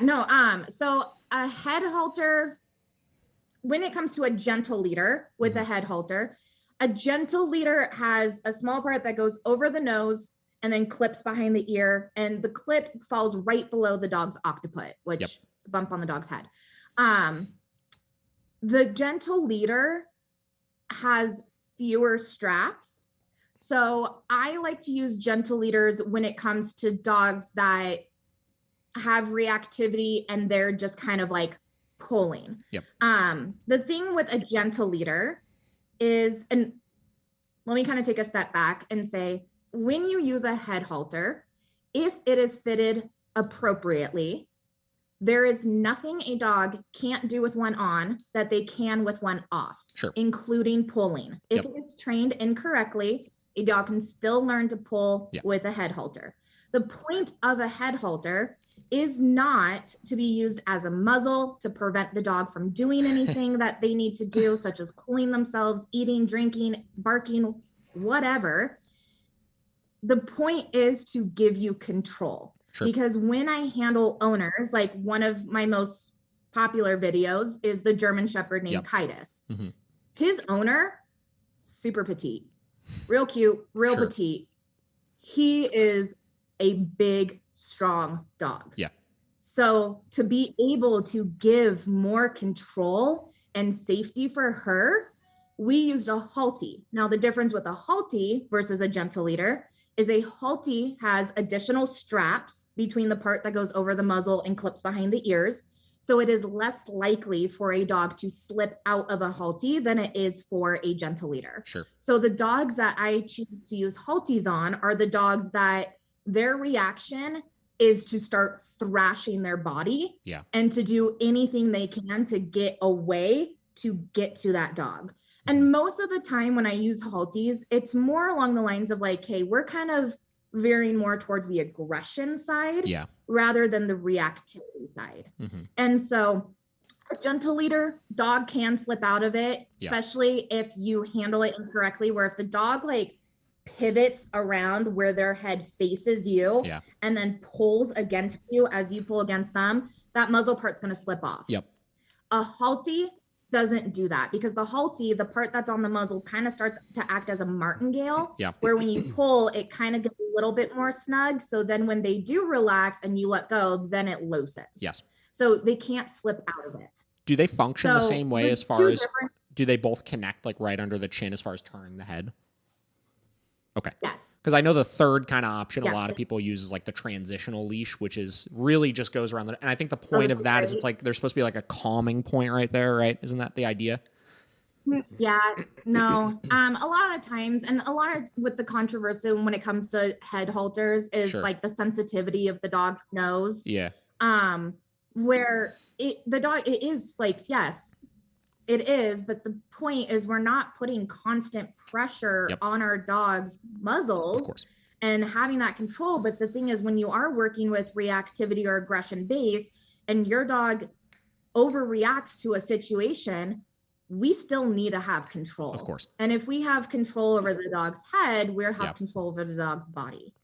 No. So a head halter, when it comes to a gentle leader with a head halter, a gentle leader has a small part that goes over the nose and then clips behind the ear, and the clip falls right below the dog's occiput, which bump on the dog's head. The gentle leader has fewer straps. So I like to use gentle leaders when it comes to dogs that have reactivity and they're just kind of like pulling. The thing with a gentle leader is, and let me kind of take a step back and say, when you use a head halter, if it is fitted appropriately, there is nothing a dog can't do with one on that they can with one off, including pulling. If it is trained incorrectly, a dog can still learn to pull with a head halter. The point of a head halter is not to be used as a muzzle to prevent the dog from doing anything that they need to do, such as pulling themselves, eating, drinking, barking, whatever. The point is to give you control. Because when I handle owners, like one of my most popular videos is the German Shepherd named Kitus. His owner, super petite, real cute, real Sure. petite. He is a big, strong dog. Yeah. So to be able to give more control and safety for her, we used a Halti. Now, the difference with a Halti versus a gentle leader is a Halti has additional straps between the part that goes over the muzzle and clips behind the ears. So it is less likely for a dog to slip out of a Halti than it is for a gentle leader. Sure. So the dogs that I choose to use Haltis on are the dogs that their reaction is to start thrashing their body and to do anything they can to get away to get to that dog. And most of the time when I use Haltis, it's more along the lines of like, hey, we're kind of veering more towards the aggression side rather than the reactivity side. And so a gentle leader dog can slip out of it, especially if you handle it incorrectly, where if the dog like pivots around where their head faces you and then pulls against you as you pull against them, that muzzle part's going to slip off. A Halti doesn't do that because the Halti, the part that's on the muzzle kind of starts to act as a martingale where when you pull, it kind of gets a little bit more snug. So then when they do relax and you let go, then it loosens. So they can't slip out of it. Do they function the same way as far as, do they both connect like right under the chin as far as turning the head? Okay. Yes. Because I know the third kind of option a lot of people use is like the transitional leash, which is really just goes around and I think the point of that is it's like there's supposed to be like a calming point right there, right? Isn't that the idea? Yeah, no. A lot of the times, and a lot of with the controversy when it comes to head halters is like the sensitivity of the dog's nose. Where the dog, it is like, yes, it is, but the point is we're not putting constant pressure on our dog's muzzles and having that control. But the thing is, when you are working with reactivity or aggression base and your dog overreacts to a situation, we still need to have control. Of course. And if we have control over the dog's head, we'll have control over the dog's body.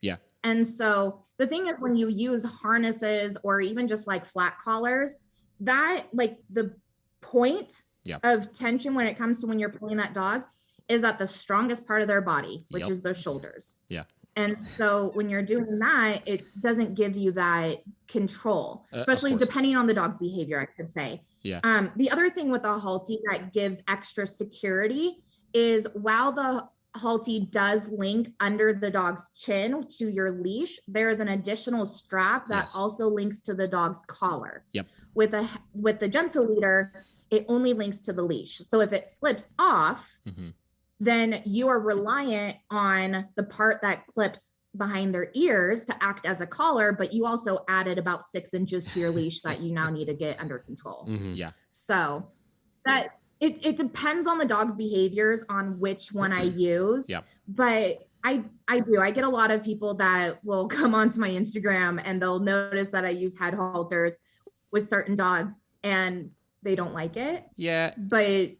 And so the thing is, when you use harnesses or even just like flat collars, that like the point of tension when it comes to when you're pulling that dog is at the strongest part of their body, which is their shoulders. And so when you're doing that, it doesn't give you that control, especially depending on the dog's behavior, I could say. The other thing with a Halti that gives extra security is while the Halti does link under the dog's chin to your leash, there is an additional strap that also links to the dog's collar. With the gentle leader, it only links to the leash. So if it slips off, then you are reliant on the part that clips behind their ears to act as a collar, but you also added about 6 inches to your leash that you now need to get under control. So that it depends on the dog's behaviors on which one I use. But I get a lot of people that will come onto my Instagram and they'll notice that I use head halters with certain dogs and they don't like it. But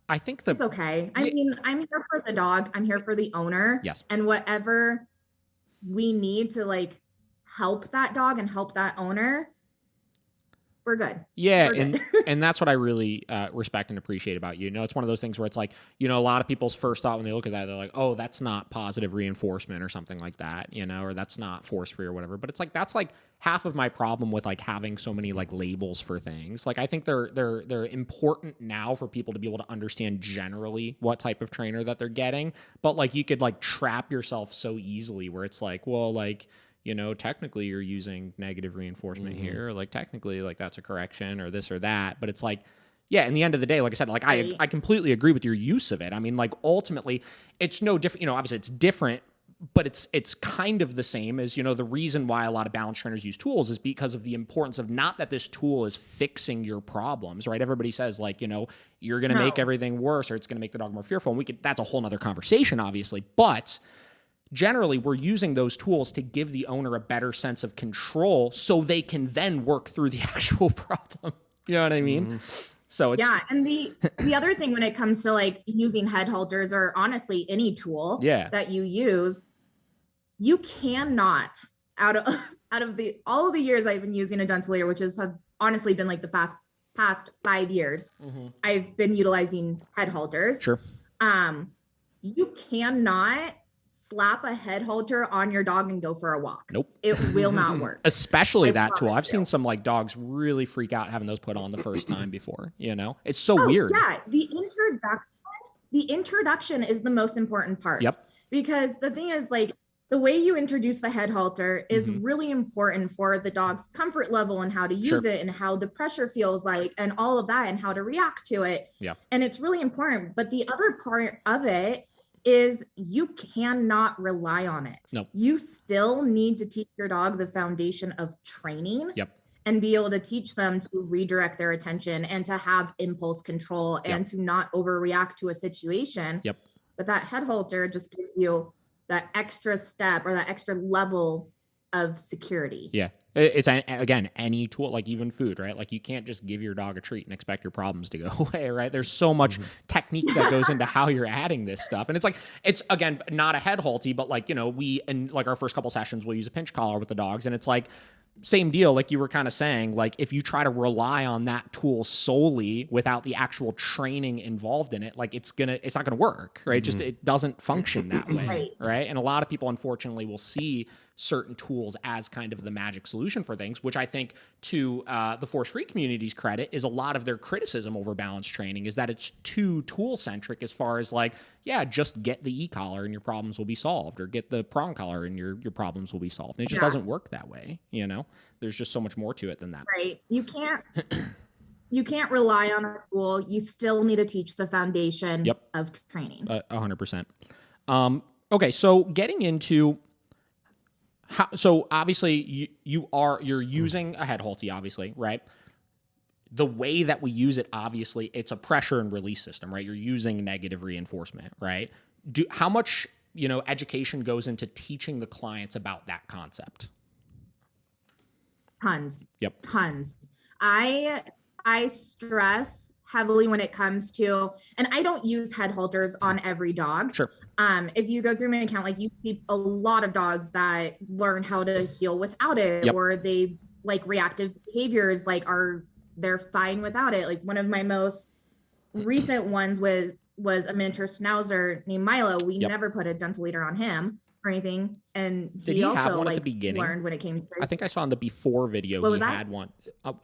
I think it's okay. I mean, I'm here for the dog. I'm here for the owner. And whatever we need to like help that dog and help that owner, we're good. We're good. And that's what I really respect and appreciate about you. You know, it's one of those things where it's like, you know, a lot of people's first thought when they look at that, they're like, oh, that's not positive reinforcement or something like that, you know, or that's not force free or whatever. But it's like, that's like half of my problem with like having so many like labels for things. Like, I think they're important now for people to be able to understand generally what type of trainer that they're getting. But like, you could like trap yourself so easily where it's like, well, like, you know, technically you're using negative reinforcement here. Like technically like that's a correction or this or that. But it's like, yeah, in the end of the day, like I said, like I completely agree with your use of it. I mean, like ultimately it's no different, you know, obviously it's different, but it's kind of the same as, you know, the reason why a lot of balance trainers use tools is because of the importance of not that this tool is fixing your problems, right? Everybody says like, you know, you're going to make everything worse or it's going to make the dog more fearful. And that's a whole nother conversation, obviously. But generally, we're using those tools to give the owner a better sense of control so they can then work through the actual problem. You know what I mean? So it's... And the other thing when it comes to like using head halters or honestly any tool that you use, you cannot out of all of the years I've been using a gentle leader, which have honestly been like the past 5 years, I've been utilizing head halters. You cannot slap a head halter on your dog and go for a walk. Nope. It will not work. Especially that tool. I've seen some like dogs really freak out having those put on the first time before, you know? It's so weird. Yeah, the introduction is the most important part. Yep. Because the thing is, like, the way you introduce the head halter is really important for the dog's comfort level and how to use it and how the pressure feels like and all of that and how to react to it. Yeah. And it's really important. But the other part of it is you cannot rely on it. No. You still need to teach your dog the foundation of training. Yep. And be able to teach them to redirect their attention and to have impulse control and to not overreact to a situation. Yep. But that head halter just gives you that extra step or that extra level of security. Yeah. It's, again, any tool, like even food, right? Like you can't just give your dog a treat and expect your problems to go away, right? There's so much technique that goes into how you're adding this stuff. And it's like, it's again, not a head halty, but like, you know, we, in like our first couple sessions, we'll use a pinch collar with the dogs. And it's like, same deal, like you were kind of saying, like if you try to rely on that tool solely without the actual training involved in it, like it's not gonna work, right? Just it doesn't function that way, right? And a lot of people, unfortunately, will see certain tools as kind of the magic solution for things, which I think to the force-free community's credit is a lot of their criticism over balance training is that it's too tool-centric as far as like, yeah, just get the e-collar and your problems will be solved, or get the prong collar and your problems will be solved. And it just doesn't work that way, you know? There's just so much more to it than that. Right. You can't rely on a tool. You still need to teach the foundation of training. 100%. Okay, so getting into how, so obviously you're using a head halty, obviously, right? The way that we use it, obviously, it's a pressure and release system, right? You're using negative reinforcement, right? How much, you know, education goes into teaching the clients about that concept? Tons. Yep. Tons. I stress heavily when it comes to, and I don't use head halters on every dog. Sure. If you go through my account, like you see a lot of dogs that learn how to heel without it, or they like reactive behaviors, like they're fine without it. Like one of my most recent ones was a miniature schnauzer named Milo. We never put a dental leader on him or anything. And Did he also have one like at the beginning? learned when it came to, I think I saw in the before video What was he that? had one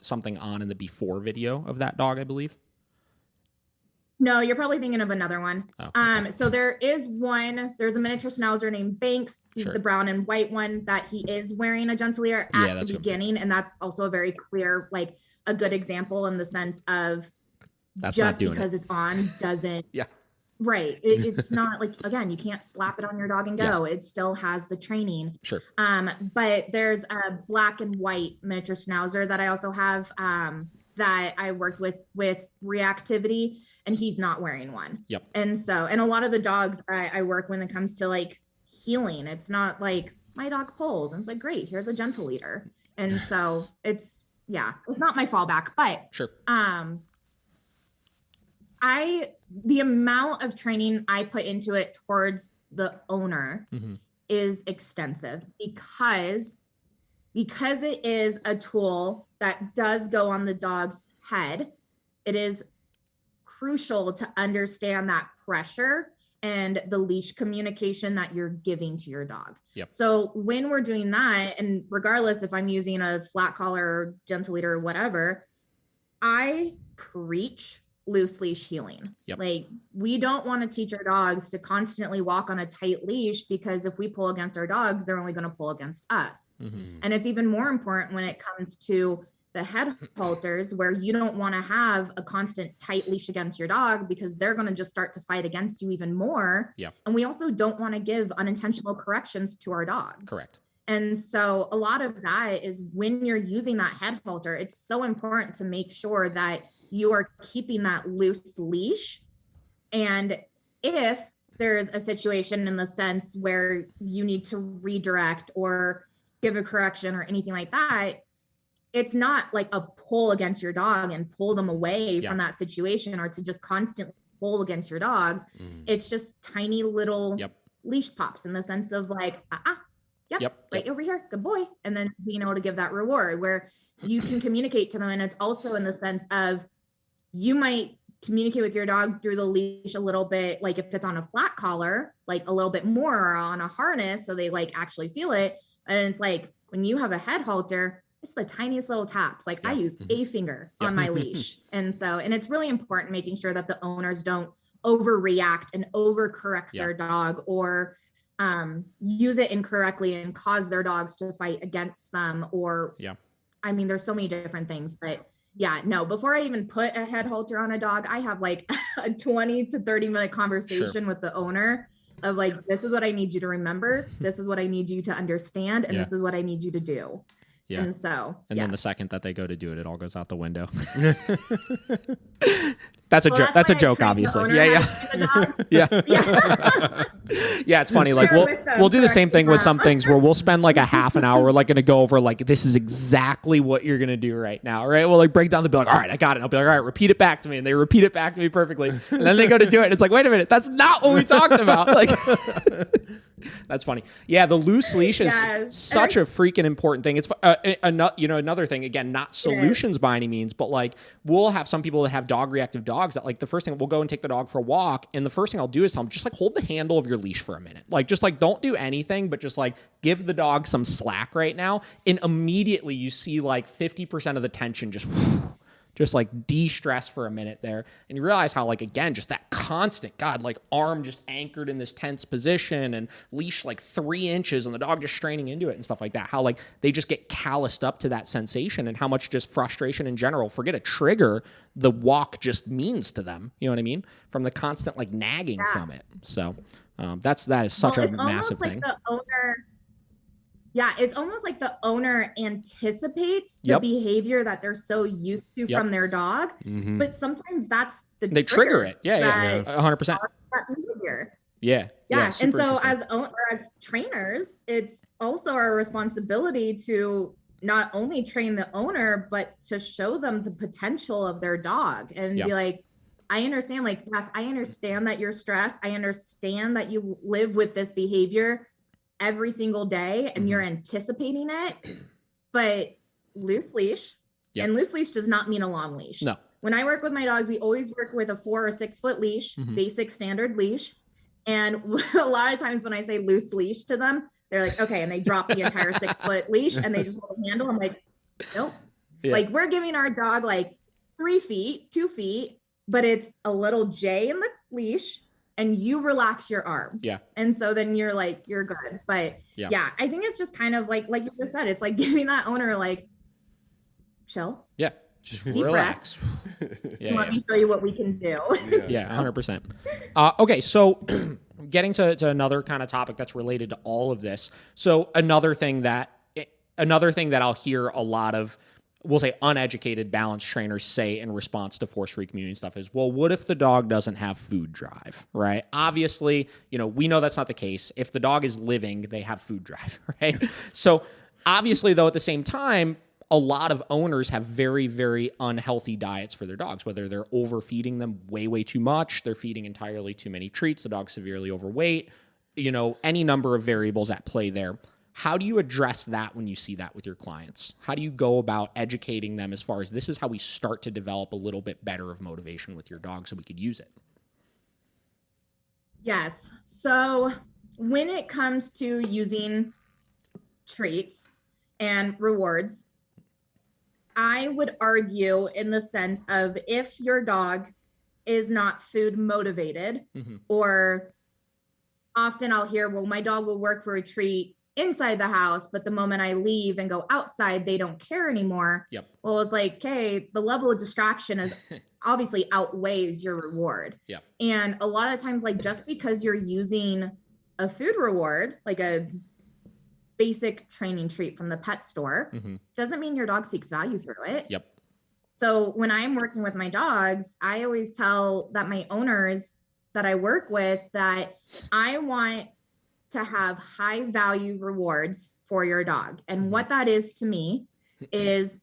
something on in the before video of that dog, I believe. No, you're probably thinking of another one. Oh, okay. So there's a miniature schnauzer named Banks. He's the brown and white one that he is wearing a dental ear at the beginning. And that's also a very clear, like a good example in the sense of That's just not because it's on doesn't. Yeah. Right. It's not like, again, you can't slap it on your dog and go. It still has the training. Sure. But there's a black and white miniature schnauzer that I also have that I worked with reactivity, and he's not wearing one. Yep. And a lot of the dogs I work when it comes to like healing, it's not like my dog pulls and it's like, great, here's a gentle leader. And so it's not my fallback, but sure. The amount of training I put into it towards the owner is extensive because it is a tool that does go on the dog's head. It is crucial to understand that pressure and the leash communication that you're giving to your dog. Yep. So when we're doing that, and regardless if I'm using a flat collar or gentle leader or whatever, I preach loose leash healing. Yep. Like we don't want to teach our dogs to constantly walk on a tight leash, because if we pull against our dogs, they're only going to pull against us. And it's even more important when it comes to the head halters, where you don't want to have a constant tight leash against your dog, because they're going to just start to fight against you even more. Yep. And we also don't want to give unintentional corrections to our dogs. Correct. And so a lot of that is when you're using that head halter, it's so important to make sure that you are keeping that loose leash. And if there's a situation in the sense where you need to redirect or give a correction or anything like that, it's not like a pull against your dog and pull them away from that situation, or to just constantly pull against your dogs. It's just tiny little leash pops in the sense of like, right over here, good boy. And then being able to give that reward where you can communicate to them. And it's also in the sense of, you might communicate with your dog through the leash a little bit, like if it's on a flat collar, like a little bit more, or on a harness, so they like actually feel it. And it's like when you have a head halter, it's the tiniest little taps. Like I use a finger on my leash. And it's really important making sure that the owners don't overreact and overcorrect their dog, or use it incorrectly and cause their dogs to fight against them. Or, I mean, there's so many different things, but before I even put a head halter on a dog, I have like a 20 to 30-minute conversation with the owner of like, this is what I need you to remember. This is what I need you to understand. And this is what I need you to do. Yeah. And then the second that they go to do it, it all goes out the window. That's a joke. That's a joke, obviously. Yeah. It's funny. Like we'll do the same thing with some things where we'll spend like a half an hour, like going to go over like, this is exactly what you're going to do right now. Right. We'll like break down the bill. Like, all right, I got it. I'll be like, all right, repeat it back to me. And they repeat it back to me perfectly. And then they go to do it. And it's like, wait a minute, that's not what we talked about. Like, that's funny. Yeah. The loose leash is such a freaking important thing. It's another thing, again, not solutions by any means, but like we'll have some people that have dog reactive dogs that like the first thing we'll go and take the dog for a walk. And the first thing I'll do is tell them, just like hold the handle of your leash for a minute. Like, just like, don't do anything, but just like give the dog some slack right now. And immediately you see like 50% of the tension just like de-stress for a minute there. And you realize how like, again, just that constant, like arm just anchored in this tense position and leash like 3 inches and the dog just straining into it and stuff like that. How like they just get calloused up to that sensation and how much just frustration in general, forget a trigger, the walk just means to them. You know what I mean? From the constant like nagging from it. So that is such a massive thing. The owner, it's almost like the owner anticipates the behavior that they're so used to from their dog, but sometimes that's they trigger it. 100%. Behavior. And so as trainers, it's also our responsibility to not only train the owner, but to show them the potential of their dog and be like, I understand, like, yes, I understand that you're stressed. I understand that you live with this behavior every single day and you're anticipating it, but loose leash and loose leash does not mean a long leash. No. When I work with my dogs, we always work with a 4 or 6 foot leash, basic standard leash. And a lot of times when I say loose leash to them, they're like, okay. And they drop the entire 6 foot leash and they just hold the handle. I'm like, nope. Like we're giving our dog like 3 feet, 2 feet, but it's a little J in the leash and you relax your arm. And so then you're like, you're good. But I think it's just kind of like you just said, it's like giving that owner like, chill. Just relax. Let me show you what we can do. 100%. Okay. So getting to another kind of topic that's related to all of this. So another thing that I'll hear a lot of, we'll say uneducated balance trainers say in response to force-free community stuff is, well, what if the dog doesn't have food drive, right? Obviously, we know that's not the case. If the dog is living, they have food drive, right? So obviously, though, at the same time, a lot of owners have very, very unhealthy diets for their dogs, whether they're overfeeding them way, way too much, they're feeding entirely too many treats, the dog's severely overweight, any number of variables at play there. How do you address that when you see that with your clients? How do you go about educating them as far as this is how we start to develop a little bit better of motivation with your dog so we could use it? Yes. So when it comes to using treats and rewards, I would argue in the sense of if your dog is not food motivated, or often I'll hear, well, my dog will work for a treat inside the house, but the moment I leave and go outside, they don't care anymore. Well, it's like, okay, the level of distraction is obviously outweighs your reward. And a lot of times, like just because you're using a food reward, like a basic training treat from the pet store, doesn't mean your dog seeks value through it. So when I'm working with my dogs, I always tell that my owners that I work with that I want to have high value rewards for your dog. And what that is to me is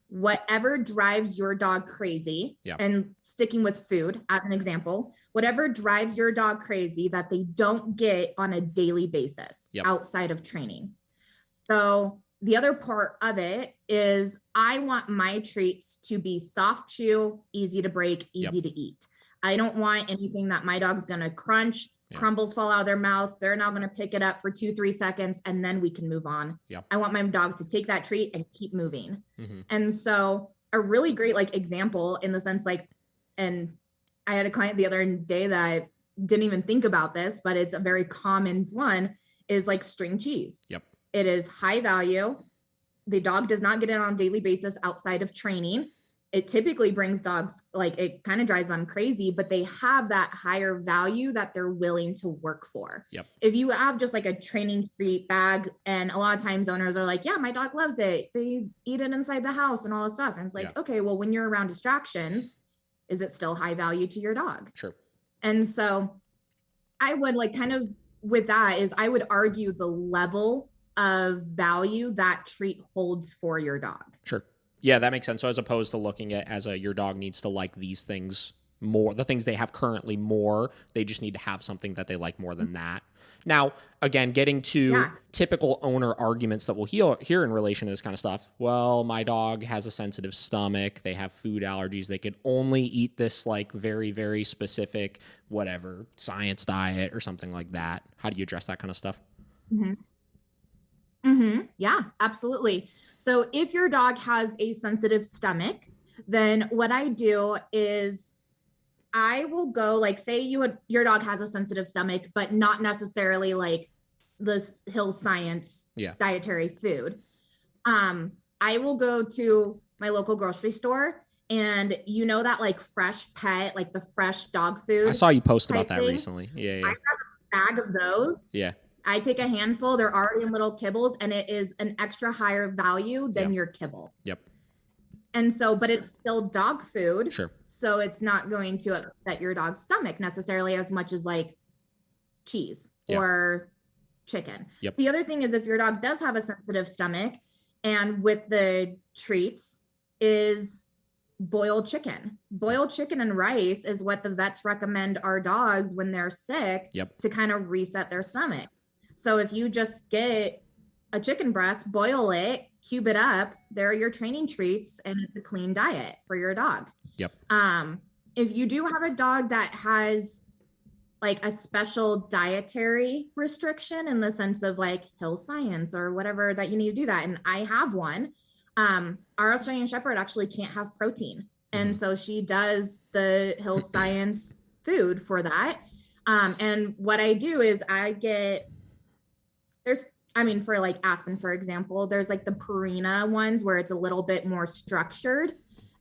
whatever drives your dog crazy, and sticking with food as an example, whatever drives your dog crazy that they don't get on a daily basis outside of training. So the other part of it is I want my treats to be soft chew, easy to break, easy to eat. I don't want anything that my dog's going to crunch, crumbles fall out of their mouth. They're now going to pick it up for 2-3 seconds and then we can move on. I want my dog to take that treat and keep moving. And so a really great like example in the sense like, and I had a client the other day that I didn't even think about this, but it's a very common one, is like string cheese. It is high value. The dog does not get it on a daily basis outside of training. It typically brings dogs, like it kind of drives them crazy, but they have that higher value that they're willing to work for. If you have just like a training treat bag, and a lot of times owners are like, yeah, my dog loves it. They eat it inside the house and all this stuff. And it's like, okay, well, when you're around distractions, is it still high value to your dog? And so I would like kind of with that is I would argue the level of value that treat holds for your dog. Yeah, that makes sense. So as opposed to looking at as your dog needs to like these things more, the things they have currently more, they just need to have something that they like more than that. Now, again, getting to typical owner arguments that we'll hear in relation to this kind of stuff. Well, my dog has a sensitive stomach. They have food allergies. They can only eat this like very, very specific, whatever, science diet or something like that. How do you address that kind of stuff? Yeah, absolutely. So if your dog has a sensitive stomach, then what I do is I will go like, say your dog has a sensitive stomach, but not necessarily like the Hill Science dietary food. I will go to my local grocery store, and you know that like fresh pet, like the fresh dog food. I saw you post about that recently. I have a bag of those. I take a handful. They're already in little kibbles, and it is an extra higher value than your kibble. And so, but it's still dog food. So it's not going to upset your dog's stomach necessarily as much as like cheese or chicken. The other thing is if your dog does have a sensitive stomach, and with the treats is boiled chicken. Boiled chicken and rice is what the vets recommend our dogs when they're sick to kind of reset their stomach. So if you just get a chicken breast, boil it, cube it up, there are your training treats, and it's a clean diet for your dog. If you do have a dog that has like a special dietary restriction in the sense of like Hill Science or whatever that you need to do that, and I have one, our Australian Shepherd actually can't have protein. And so she does the Hill Science food for that. And what I do is for like Aspen, for example, there's like the Purina ones where it's a little bit more structured.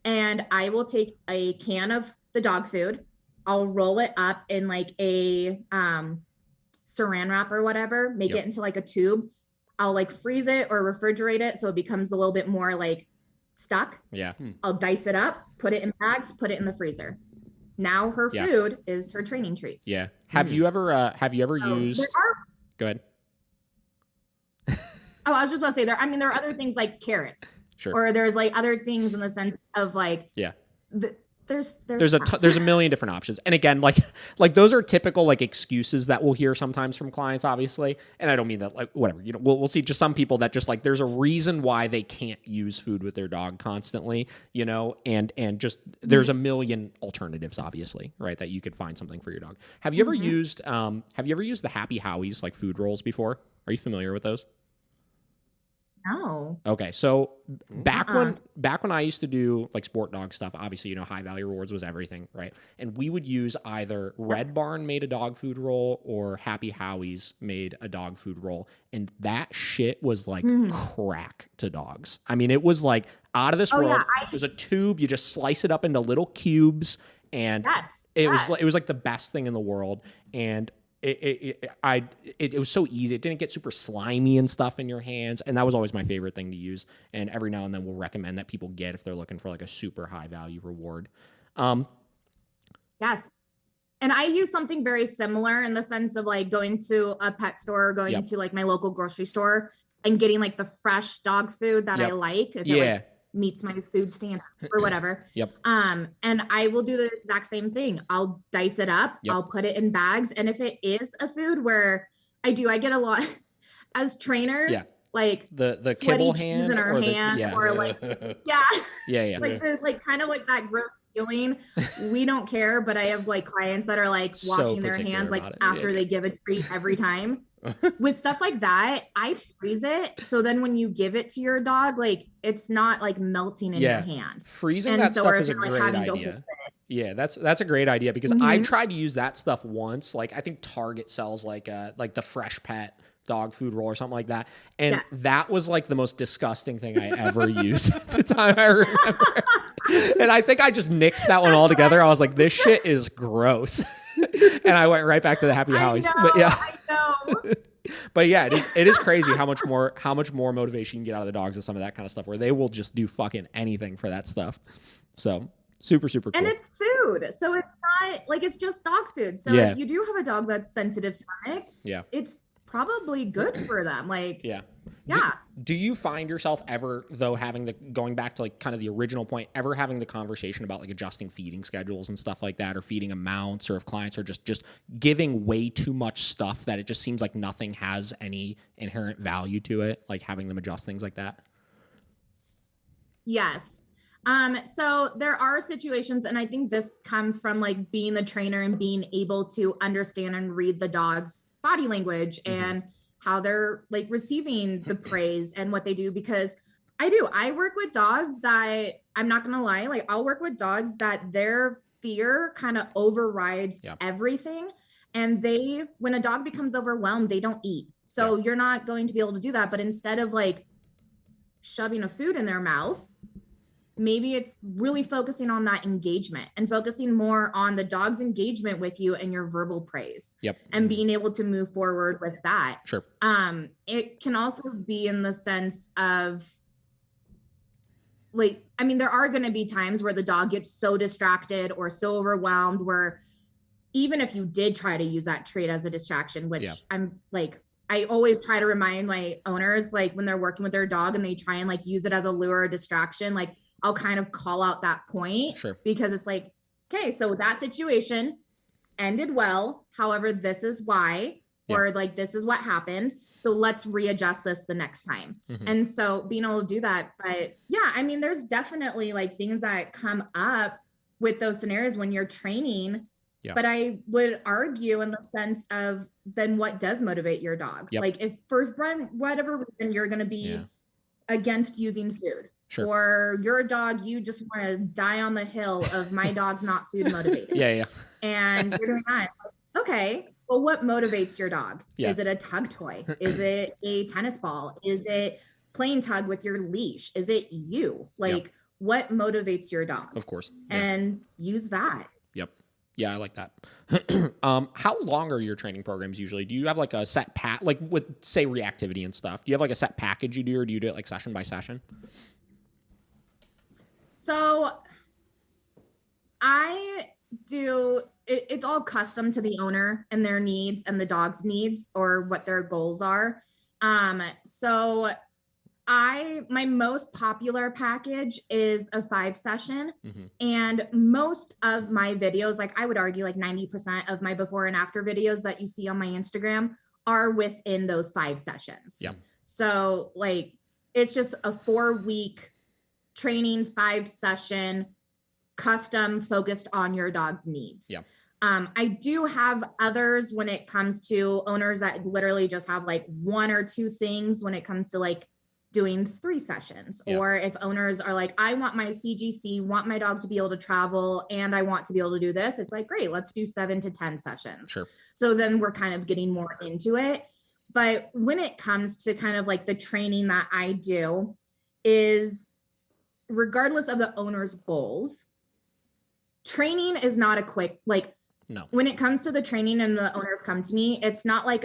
And I will take a can of the dog food. I'll roll it up in like a saran wrap or whatever, make it into like a tube. I'll like freeze it or refrigerate it so it becomes a little bit more like stuck. I'll dice it up, put it in bags, put it in the freezer. Now her food is her training treats. Have you ever used? Go ahead. Oh, I was just about to say there are other things like carrots. Or there's like other things in the sense of like there's a million different options. And again, like those are typical like excuses that we'll hear sometimes from clients, obviously. And I don't mean that like whatever, we'll see just some people that just like there's a reason why they can't use food with their dog constantly, and just there's a million alternatives, obviously, right? That you could find something for your dog. Have you ever used the Happy Howie's like food rolls before? Are you familiar with those? No. Okay, so back when I used to do like sport dog stuff, obviously high value rewards was everything, right? And we would use either Red Barn made a dog food roll or Happy Howie's made a dog food roll, and that shit was like crack to dogs. I mean, it was like out of this world. It was a tube. You just slice it up into little cubes, and it was like the best thing in the world. And it was so easy. It didn't get super slimy and stuff in your hands. And that was always my favorite thing to use. And every now and then we'll recommend that people get if they're looking for like a super high value reward. Yes. And I use something very similar in the sense of like going to a pet store, or going to like my local grocery store and getting like the fresh dog food that I like. If it like meets my food standard or whatever. And I will do the exact same thing. I'll dice it up. I'll put it in bags. And if it is a food where I get a lot as trainers, like the sweaty kibble cheese hand in our or hand, yeah. or like, yeah, Yeah. like the, like kind of like that gross feeling. We don't care, but I have like clients that are like So washing their particular hands like about it. after they give a treat every time. With stuff like that, I freeze it. So then when you give it to your dog, like it's not like melting in your hand. Freezing And that so, stuff or if is a you're, like, great having to hold idea. it. Yeah, that's a great idea because I tried to use that stuff once. Like I think Target sells like the Fresh Pet dog food roll or something like that. And that was like the most disgusting thing I ever used at the time, I remember. And I think I just nixed that one altogether. I was like, this shit is gross. And I went right back to the Happy House. But yeah. I know. But yeah, it is crazy how much more motivation you can get out of the dogs with some of that kind of stuff where they will just do fucking anything for that stuff. So super cool. And it's food. So it's not like it's just dog food. So if you do have a dog that's sensitive stomach, it's probably good for them. Like, yeah. Do you find yourself ever though going back to like kind of the original point, ever having the conversation about like adjusting feeding schedules and stuff like that, or feeding amounts, or if clients are just giving way too much stuff that it just seems like nothing has any inherent value to it, like having them adjust things like that? Yes. So there are situations, and I think this comes from like being the trainer and being able to understand and read the dog's body language and how they're like receiving the praise and what they do, because I work with dogs that, I'm not going to lie, like I'll work with dogs that their fear kind of overrides everything. And when a dog becomes overwhelmed, they don't eat. So you're not going to be able to do that. But instead of like shoving a food in their mouth, maybe it's really focusing on that engagement and focusing more on the dog's engagement with you and your verbal praise. And being able to move forward with that. Sure. It can also be in the sense of like, I mean, there are going to be times where the dog gets so distracted or so overwhelmed where even if you did try to use that trait as a distraction, which I'm like, I always try to remind my owners, like when they're working with their dog and they try and like use it as a lure or distraction, like I'll kind of call out that point because it's like, okay, so that situation ended well. However, this is why, or like, this is what happened. So let's readjust this the next time. And so being able to do that, but yeah, I mean, there's definitely like things that come up with those scenarios when you're training, but I would argue in the sense of then what does motivate your dog? Like if for whatever reason, you're going to be against using food. Or your dog, you just want to die on the hill of my dog's not food motivated. And you're doing that. Okay. Well, what motivates your dog? Is it a tug toy? Is it a tennis ball? Is it playing tug with your leash? Is it you? Like what motivates your dog? Of course. And use that. Yeah, I like that. How long are your training programs usually? Do you have like a set like with say reactivity and stuff? Do you have like a set package you do, or do you do it like session by session? So I do, it's all custom to the owner and their needs and the dog's needs or what their goals are. So my most popular package is a 5-session, and most of my videos, like I would argue like 90% of my before and after videos that you see on my Instagram are within those 5 sessions. So like, it's just a 4-week training, 5-session, custom focused on your dog's needs. I do have others when it comes to owners that literally just have like 1 or 2 things when it comes to like doing 3 sessions, or if owners are like, I want my CGC, want my dog to be able to travel, and I want to be able to do this. It's like, great, let's do 7 to 10 sessions. So then we're kind of getting more into it. But when it comes to kind of like the training that I do is, regardless of the owner's goals, training is not a quick, like, when it comes to the training and the owners come to me, it's not like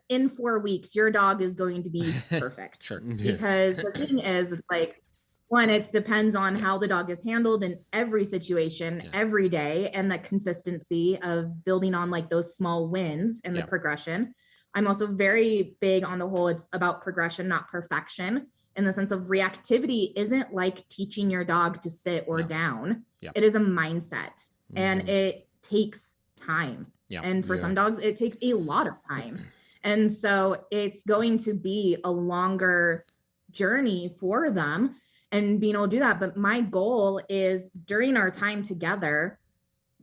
in 4 weeks, your dog is going to be perfect. Because the thing is, it's like, one, it depends on how the dog is handled in every situation, every day, and the consistency of building on like those small wins and the progression. I'm also very big on the whole, it's about progression, not perfection. In the sense of reactivity isn't like teaching your dog to sit or down. It is a mindset and it takes time. And for some dogs, it takes a lot of time. And so it's going to be a longer journey for them and being able to do that. But my goal is during our time together,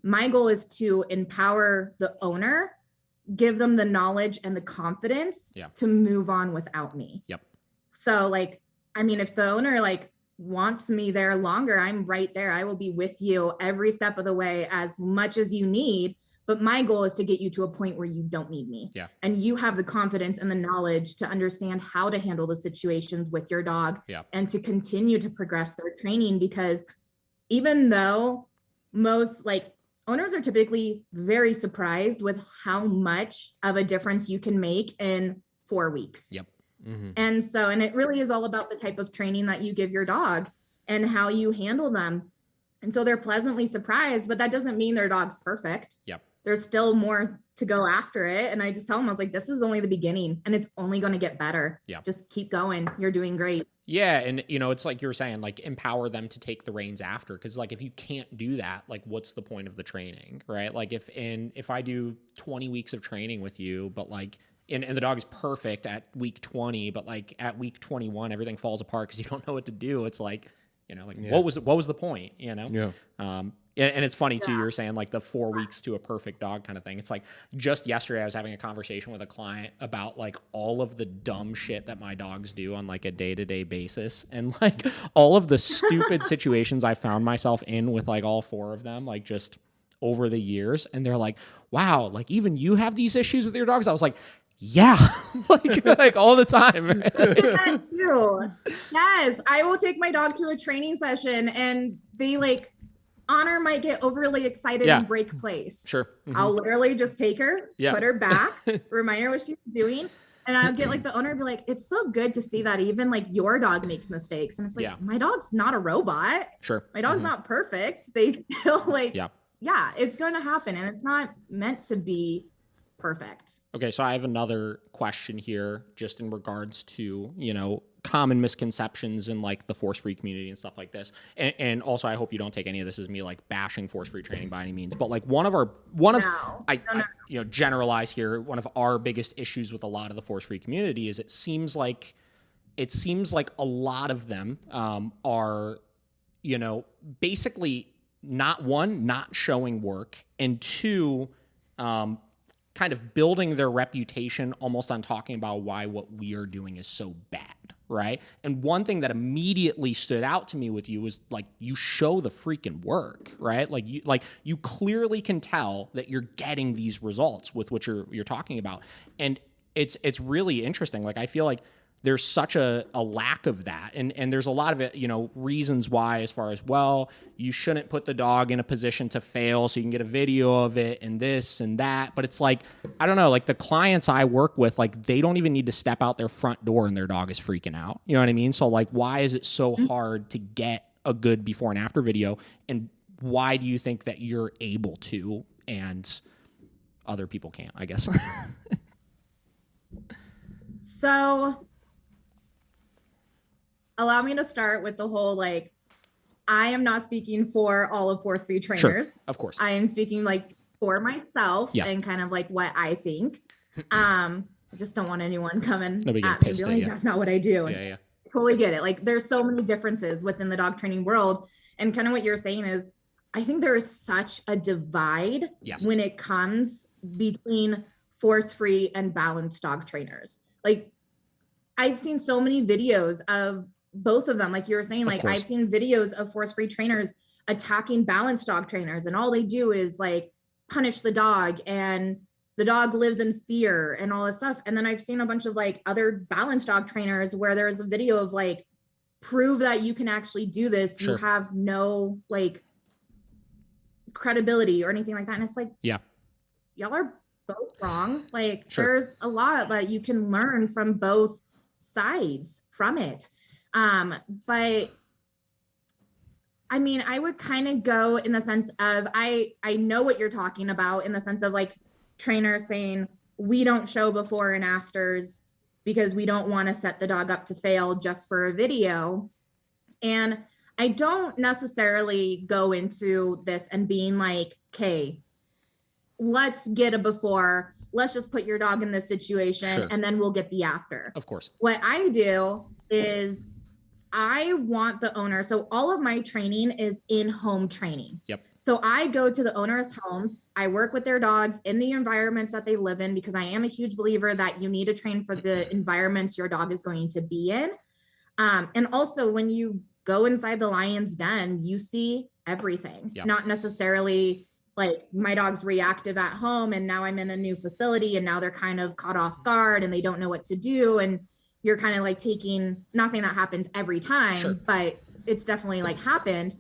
my goal is to empower the owner, give them the knowledge and the confidence to move on without me. Yep. So like, I mean, if the owner like wants me there longer, I'm right there. I will be with you every step of the way as much as you need. But my goal is to get you to a point where you don't need me. Yeah. And you have the confidence and the knowledge to understand how to handle the situations with your dog and to continue to progress their training. Because even though most like owners are typically very surprised with how much of a difference you can make in 4 weeks. Yep. Mm-hmm. And so, and it really is all about the type of training that you give your dog and how you handle them. And so they're pleasantly surprised, but that doesn't mean their dog's perfect. Yep. There's still more to go after it. And I just tell them, I was like, this is only the beginning and it's only going to get better. Yeah. Just keep going. You're doing great. Yeah. And, you know, it's like you're saying, like, empower them to take the reins after. Cause like, if you can't do that, like, what's the point of the training? Right. Like if I do 20 weeks of training with you, but like, and the dog is perfect at week 20, but like at week 21, everything falls apart because you don't know what to do. It's like, you know, like what was the point, you know? Yeah. And it's funny too, you're saying like the 4 weeks to a perfect dog kind of thing. It's like just yesterday I was having a conversation with a client about like all of the dumb shit that my dogs do on like a day-to-day basis. And like all of the stupid situations I found myself in with like all 4 of them, like just over the years. And they're like, wow, like even you have these issues with your dogs? I was like, yeah, like all the time. That too. Yes, I will take my dog to a training session and they like Honor might get overly excited and break place. Sure. Mm-hmm. I'll literally just take her, put her back, remind her what she's doing. And I'll get like the owner be like, it's so good to see that even like your dog makes mistakes. And it's like, my dog's not a robot. Sure. My dog's not perfect. They still like, it's going to happen. And it's not meant to be perfect. Okay, so I have another question here just in regards to, you know, common misconceptions in like the force-free community and stuff like this. And also I hope you don't take any of this as me like bashing force-free training by any means, but like I you know, generalize here, one of our biggest issues with a lot of the force-free community is it seems like a lot of them are, you know, basically not showing work, and 2, kind of building their reputation almost on talking about why what we are doing is so bad, right? And one thing that immediately stood out to me with you was like you show the freaking work, right? Like you clearly can tell that you're getting these results with what you're talking about. And it's really interesting. Like I feel like there's such a lack of that. And there's a lot of it, you know, reasons why, as far as, well, you shouldn't put the dog in a position to fail so you can get a video of it and this and that. But it's like, I don't know, like the clients I work with, like they don't even need to step out their front door and their dog is freaking out. You know what I mean? So like, why is it so hard to get a good before and after video? And why do you think that you're able to and other people can't, I guess? So allow me to start with the whole, like, I am not speaking for all of force-free trainers. Sure, of course. I am speaking like for myself and kind of like what I think. I just don't want anyone coming at me and be like, that's not what I do. Yeah. Totally get it. Like there's so many differences within the dog training world. And kind of what you're saying is, I think there is such a divide when it comes between force-free and balanced dog trainers. Like I've seen so many videos of both of them. Like you were saying, like I've seen videos of force-free trainers attacking balanced dog trainers, and all they do is like punish the dog, and the dog lives in fear and all this stuff. And then I've seen a bunch of like other balanced dog trainers where there's a video of like, prove that you can actually do this. Sure. You have no like credibility or anything like that. And it's like, y'all are both wrong. Like there's a lot that you can learn from both sides from it. But I mean, I would kind of go in the sense of, I know what you're talking about in the sense of like trainers saying, we don't show before and afters because we don't want to set the dog up to fail just for a video. And I don't necessarily go into this and being like, okay, let's get a before, let's just put your dog in this situation and then we'll get the after. Of course. What I do is I want the owner. So all of my training is in-home training. Yep. So I go to the owner's homes. I work with their dogs in the environments that they live in, because I am a huge believer that you need to train for the environments your dog is going to be in. And also when you go inside the lion's den, you see everything, not necessarily like my dog's reactive at home and now I'm in a new facility and now they're kind of caught off guard and they don't know what to do. And you're kind of like taking, not saying that happens every time, but it's definitely like happened.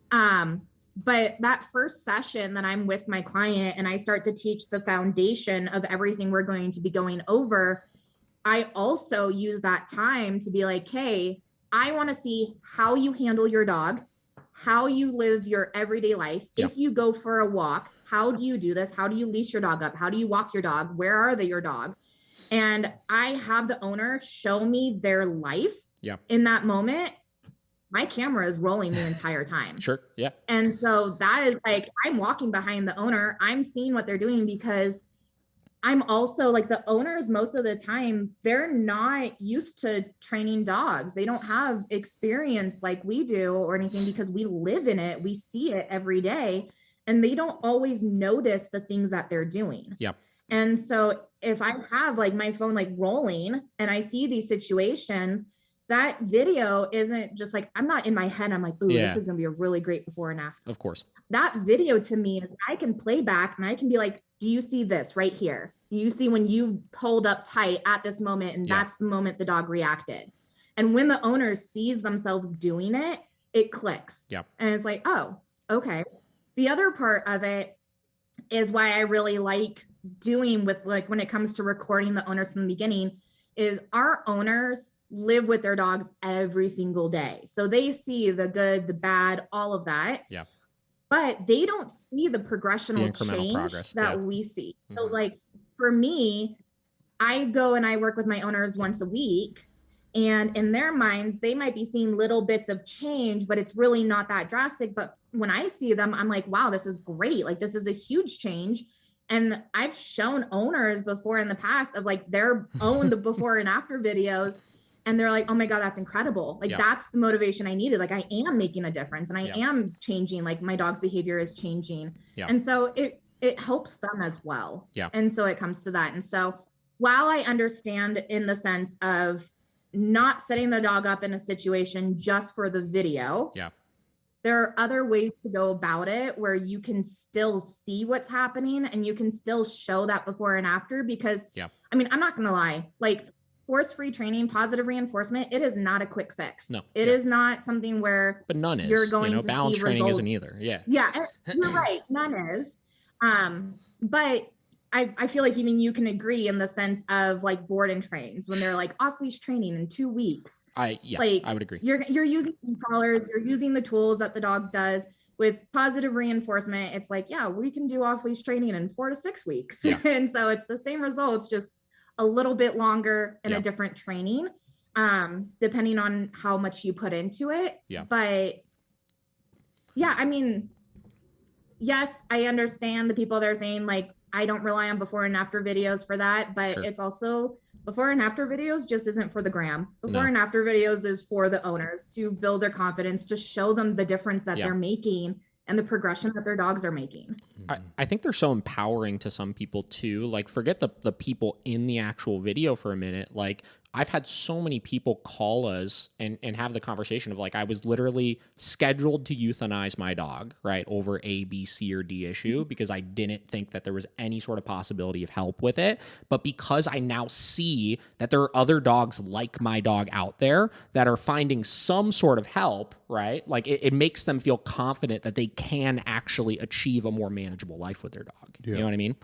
But that first session that I'm with my client and I start to teach the foundation of everything we're going to be going over, I also use that time to be like, hey, I want to see how you handle your dog, how you live your everyday life. If you go for a walk, how do you do this? How do you leash your dog up? How do you walk your dog? Where are they, your dog? And I have the owner show me their life in that moment. My camera is rolling the entire time. Yeah. And so that is like, I'm walking behind the owner. I'm seeing what they're doing, because I'm also like, the owners, most of the time, they're not used to training dogs. They don't have experience like we do or anything, because we live in it. We see it every day, and they don't always notice the things that they're doing. And so if I have like my phone like rolling and I see these situations, that video isn't just like, I'm not in my head, I'm like, ooh, this is going to be a really great before and after. Of course. That video to me, I can play back and I can be like, do you see this right here? Do you see when you pulled up tight at this moment? And that's the moment the dog reacted. And when the owner sees themselves doing it, it clicks. And it's like, oh, okay. The other part of it is why I really like doing with, like, when it comes to recording the owners from the beginning, is our owners live with their dogs every single day. So they see the good, the bad, all of that. But they don't see the progressional change that we see. So like for me, I go and I work with my owners once a week, and in their minds, they might be seeing little bits of change, but it's really not that drastic. But when I see them, I'm like, wow, this is great. Like, this is a huge change. And I've shown owners before in the past of like their own the before and after videos. And they're like, oh my God, that's incredible. Like, that's the motivation I needed. Like, I am making a difference and I am changing. Like, my dog's behavior is changing. And so it helps them as well. And so it comes to that. And so while I understand in the sense of not setting the dog up in a situation just for the video, there are other ways to go about it where you can still see what's happening and you can still show that before and after. Because I mean, I'm not going to lie, like, force-free training, positive reinforcement, it is not a quick fix. No. It is not something where but none is. You're going to balance see training results. Isn't either. Yeah, you're right. None is. But I feel like even you can agree in the sense of like board and trains when they're like off-leash training in 2 weeks. I would agree. You're using collars, you're using the tools that the dog does. With positive reinforcement, it's like, yeah, we can do off-leash training in 4 to 6 weeks. And so it's the same results, just a little bit longer and a different training, depending on how much you put into it. But yeah, I mean, yes, I understand the people that are saying like, I don't rely on before and after videos for that, but it's also before and after videos just isn't for the gram. Before and after videos is for the owners to build their confidence, to show them the difference that they're making and the progression that their dogs are making. I think they're so empowering to some people too. Like, forget the people in the actual video for a minute. Like, I've had so many people call us and have the conversation of like, I was literally scheduled to euthanize my dog, right, over A, B, C, or D issue because I didn't think that there was any sort of possibility of help with it. But because I now see that there are other dogs like my dog out there that are finding some sort of help, right, like it makes them feel confident that they can actually achieve a more manageable life with their dog. You know what I mean?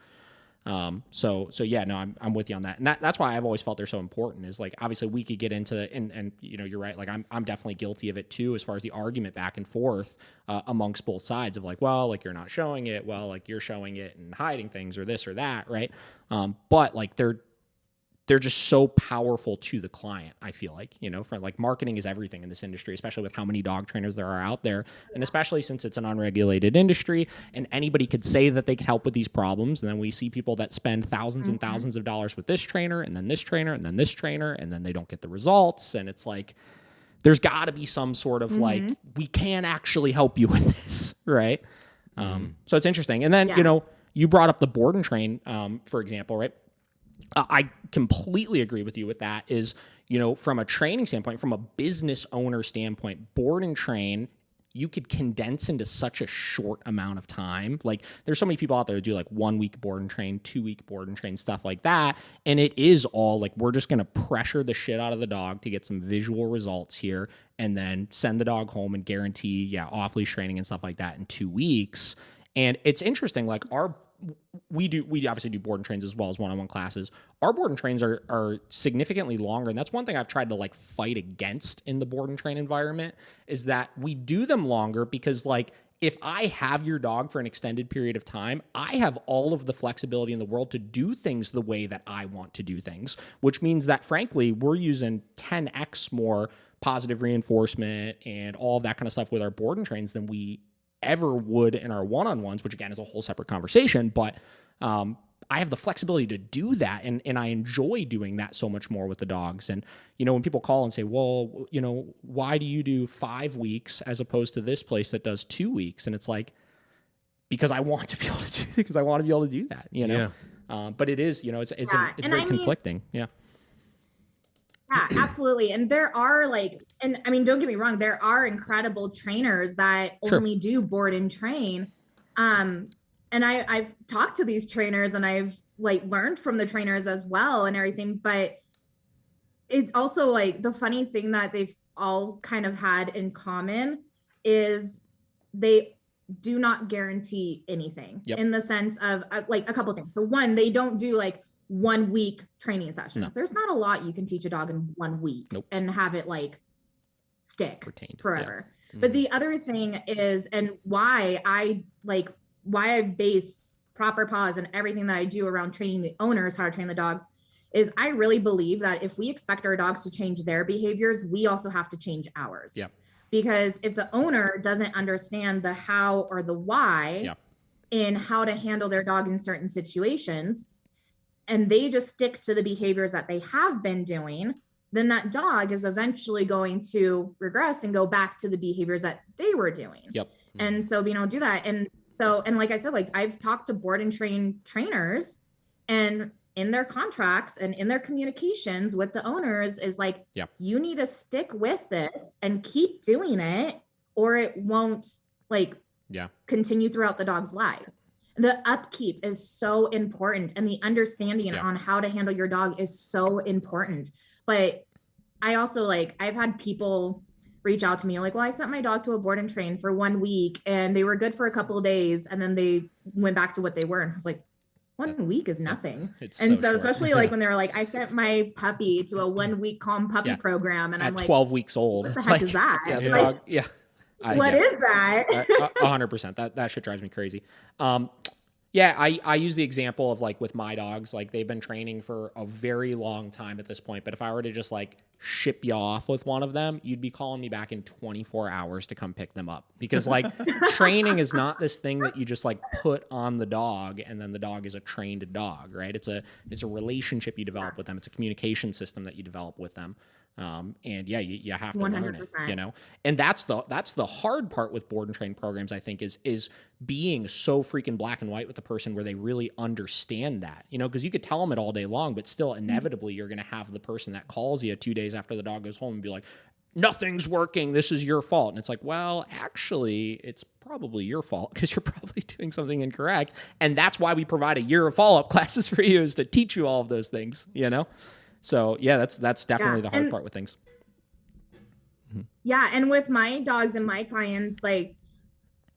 So yeah, no, I'm with you on that. And that's why I've always felt they're so important is like, obviously we could get into, and you know, you're right. Like I'm definitely guilty of it too, as far as the argument back and forth, amongst both sides of like, well, like you're not showing it. Well, like you're showing it and hiding things or this or that. Right. But like they're just so powerful to the client. I feel like, for like marketing is everything in this industry, especially with how many dog trainers there are out there. And especially since it's an unregulated industry and anybody could say that they could help with these problems. And then we see people that spend thousands and thousands of dollars with this trainer and then this trainer and then this trainer, and then they don't get the results. And it's like, there's got to be some sort of like, we can actually help you with this. Right. So it's interesting. And then, you brought up the board and train, for example, right? I completely agree with you with that is, from a training standpoint, from a business owner standpoint, board and train, you could condense into such a short amount of time. Like there's so many people out there who do like 1 week board and train, 2 week board and train, stuff like that. And it is all like, we're just going to pressure the shit out of the dog to get some visual results here and then send the dog home and guarantee, off leash training and stuff like that in 2 weeks. And it's interesting, like we obviously do board and trains as well as one-on-one classes. Our board and trains are significantly longer. And that's one thing I've tried to like fight against in the board and train environment is that we do them longer because like, if I have your dog for an extended period of time, I have all of the flexibility in the world to do things the way that I want to do things, which means that frankly, we're using 10x more positive reinforcement and all of that kind of stuff with our board and trains than we ever would in our one-on-ones, which again is a whole separate conversation, but I have the flexibility to do that and I enjoy doing that so much more with the dogs. And when people call and say, well, why do you do 5 weeks as opposed to this place that does 2 weeks? And it's like, because I want to be able to do that, but it is, it's very conflicting. Yeah. Yeah, absolutely. And there are don't get me wrong, there are incredible trainers that only do board and train. And I've talked to these trainers and I've learned from the trainers as well and everything, but it's also the funny thing that they've all kind of had in common is they do not guarantee anything in the sense of a couple of things. So one, they don't do 1 week training sessions. No. There's not a lot you can teach a dog in 1 week and have it stick retained forever. Yeah. But the other thing is, and why I've based Proper Paws and everything that I do around training the owners how to train the dogs is I really believe that if we expect our dogs to change their behaviors, we also have to change ours. Yeah. Because if the owner doesn't understand the how or the why in how to handle their dog in certain situations, and they just stick to the behaviors that they have been doing, then that dog is eventually going to regress and go back to the behaviors that they were doing. Yep. And so, do that. And so, and like I said, I've talked to board and train trainers, and in their contracts and in their communications with the owners is you need to stick with this and keep doing it, or it won't continue throughout the dog's lives. The upkeep is so important, and the understanding on how to handle your dog is so important. But I also I've had people reach out to me well, I sent my dog to a board and train for 1 week and they were good for a couple of days and then they went back to what they were. And I was 1 week is nothing. And so especially when they were I sent my puppy to a 1 week calm puppy program, and at I'm 12 weeks old. What the heck is that? Yeah, the dog, What is that? 100%. That shit drives me crazy. I use the example of with my dogs, they've been training for a very long time at this point. But if I were to just ship you off with one of them, you'd be calling me back in 24 hours to come pick them up, because training is not this thing that you just put on the dog and then the dog is a trained dog, right? It's a relationship you develop with them. It's a communication system that you develop with them. And you have to 100%. Learn it, and that's the hard part with board and train programs, I think, is being so freaking black and white with the person where they really understand that, because you could tell them it all day long, but still inevitably you're going to have the person that calls you 2 days after the dog goes home and be like, nothing's working, this is your fault. And it's well, actually, it's probably your fault because you're probably doing something incorrect. And that's why we provide a year of follow-up classes for you, is to teach you all of those things, So that's definitely the hard part with things. Yeah. And with my dogs and my clients,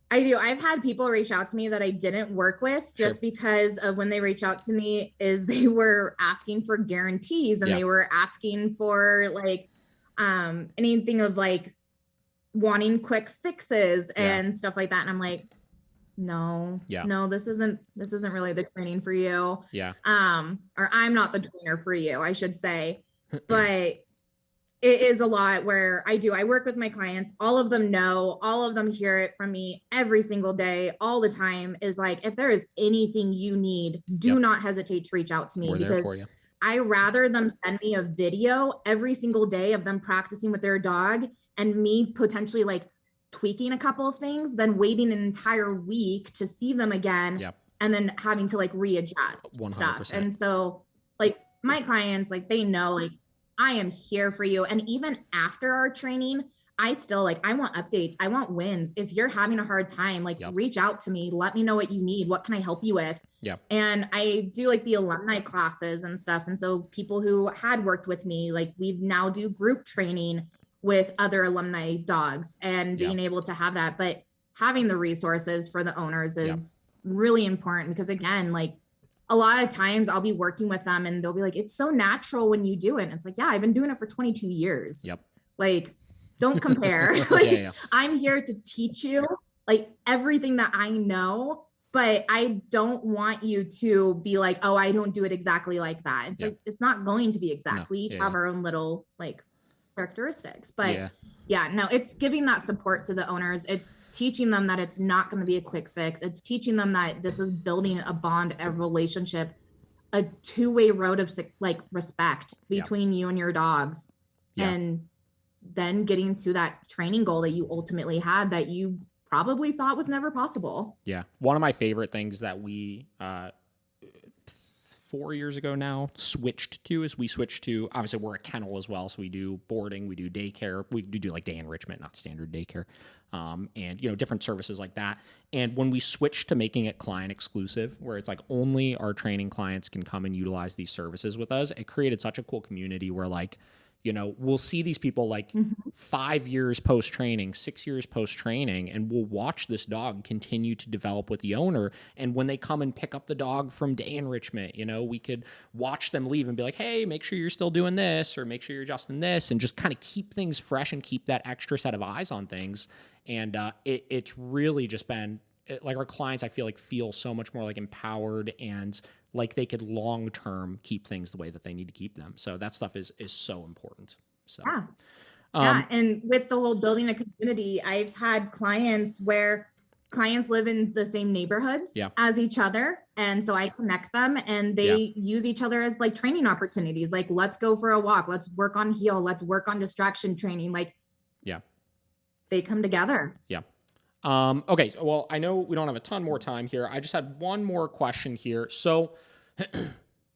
I've had people reach out to me that I didn't work with just because of when they reach out to me is they were asking for guarantees and they were asking for anything of wanting quick fixes and stuff like that. And I'm no, Yeah. no, this isn't really the training for you. Yeah. Or I'm not the trainer for you, I should say. But it is a lot where I work with my clients. All of them know, all of them hear it from me every single day, all the time, is like, if there is anything you need, do not hesitate to reach out to me. We're there because for you. I rather them send me a video every single day of them practicing with their dog and me potentially like tweaking a couple of things than waiting an entire week to see them again and then having to like readjust 100%. stuff. And so like my clients, like they know like I am here for you. And even after our training, I still like, I want updates. I want wins. If you're having a hard time, like reach out to me, let me know what you need. What can I help you with? Yeah. And I do like the alumni classes and stuff. And so people who had worked with me, like we now do group training with other alumni dogs and being able to have that. But having the resources for the owners is really important because again, like a lot of times I'll be working with them and they'll be like, it's so natural when you do it. And it's like, yeah, I've been doing it for 22 years. Yep. Like, don't compare. Like, I'm here to teach you like everything that I know, but I don't want you to be like, oh, I don't do it exactly like that. It's like, it's not going to be exact. We each have our own little like characteristics, but no, it's giving that support to the owners. It's teaching them that it's not going to be a quick fix. It's teaching them that this is building a bond, a relationship, a two-way road of like respect between you and your dogs. And then getting to that training goal that you ultimately had that you probably thought was never possible. Yeah. One of my favorite things that we, 4 years ago now, switched to obviously we're a kennel as well. So we do boarding, we do daycare, we do like day enrichment, not standard daycare. And, you know, different services like that. And when we switched to making it client exclusive, where it's like only our training clients can come and utilize these services with us, it created such a cool community where like, you know, we'll see these people like 5 years post-training, 6 years post-training, and we'll watch this dog continue to develop with the owner. And when they come and pick up the dog from day enrichment, you know, we could watch them leave and be like, hey, make sure you're still doing this or make sure you're adjusting this and just kind of keep things fresh and keep that extra set of eyes on things. And it's really just been like our clients, I feel like feel so much more like empowered and like they could long-term keep things the way that they need to keep them. So that stuff is so important. So, and with the whole building a community, I've had clients where clients live in the same neighborhoods as each other. And so I connect them and they use each other as like training opportunities. Like, let's go for a walk. Let's work on heel. Let's work on distraction training. Like, they come together. Yeah. Okay. Well, I know we don't have a ton more time here. I just had one more question here. So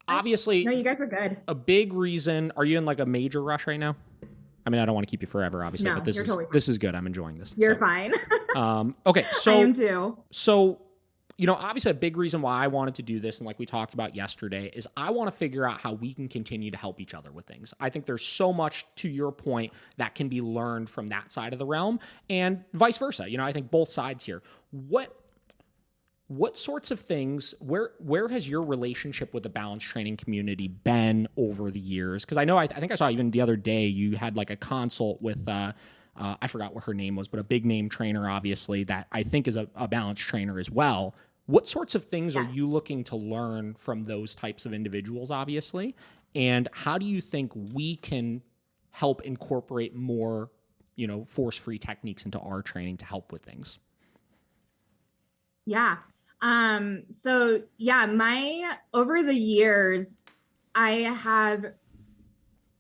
obviously, no, you guys are good. A big reason, are you in like a major rush right now? I mean, I don't want to keep you forever, obviously, but this is good. I'm enjoying this. You're fine. Okay. So I am too. So, you know, obviously a big reason why I wanted to do this, and like we talked about yesterday, is I want to figure out how we can continue to help each other with things. I think there's so much, to your point, that can be learned from that side of the realm and vice versa. You know, I think both sides here. What sorts of things, where has your relationship with the balance training community been over the years? Because I know, I think I saw even the other day you had like a consult with, I forgot what her name was, but a big name trainer, obviously, that I think is a balance trainer as well. What sorts of things are you looking to learn from those types of individuals, obviously? And how do you think we can help incorporate more, you know, force-free techniques into our training to help with things? Yeah. So over the years, I have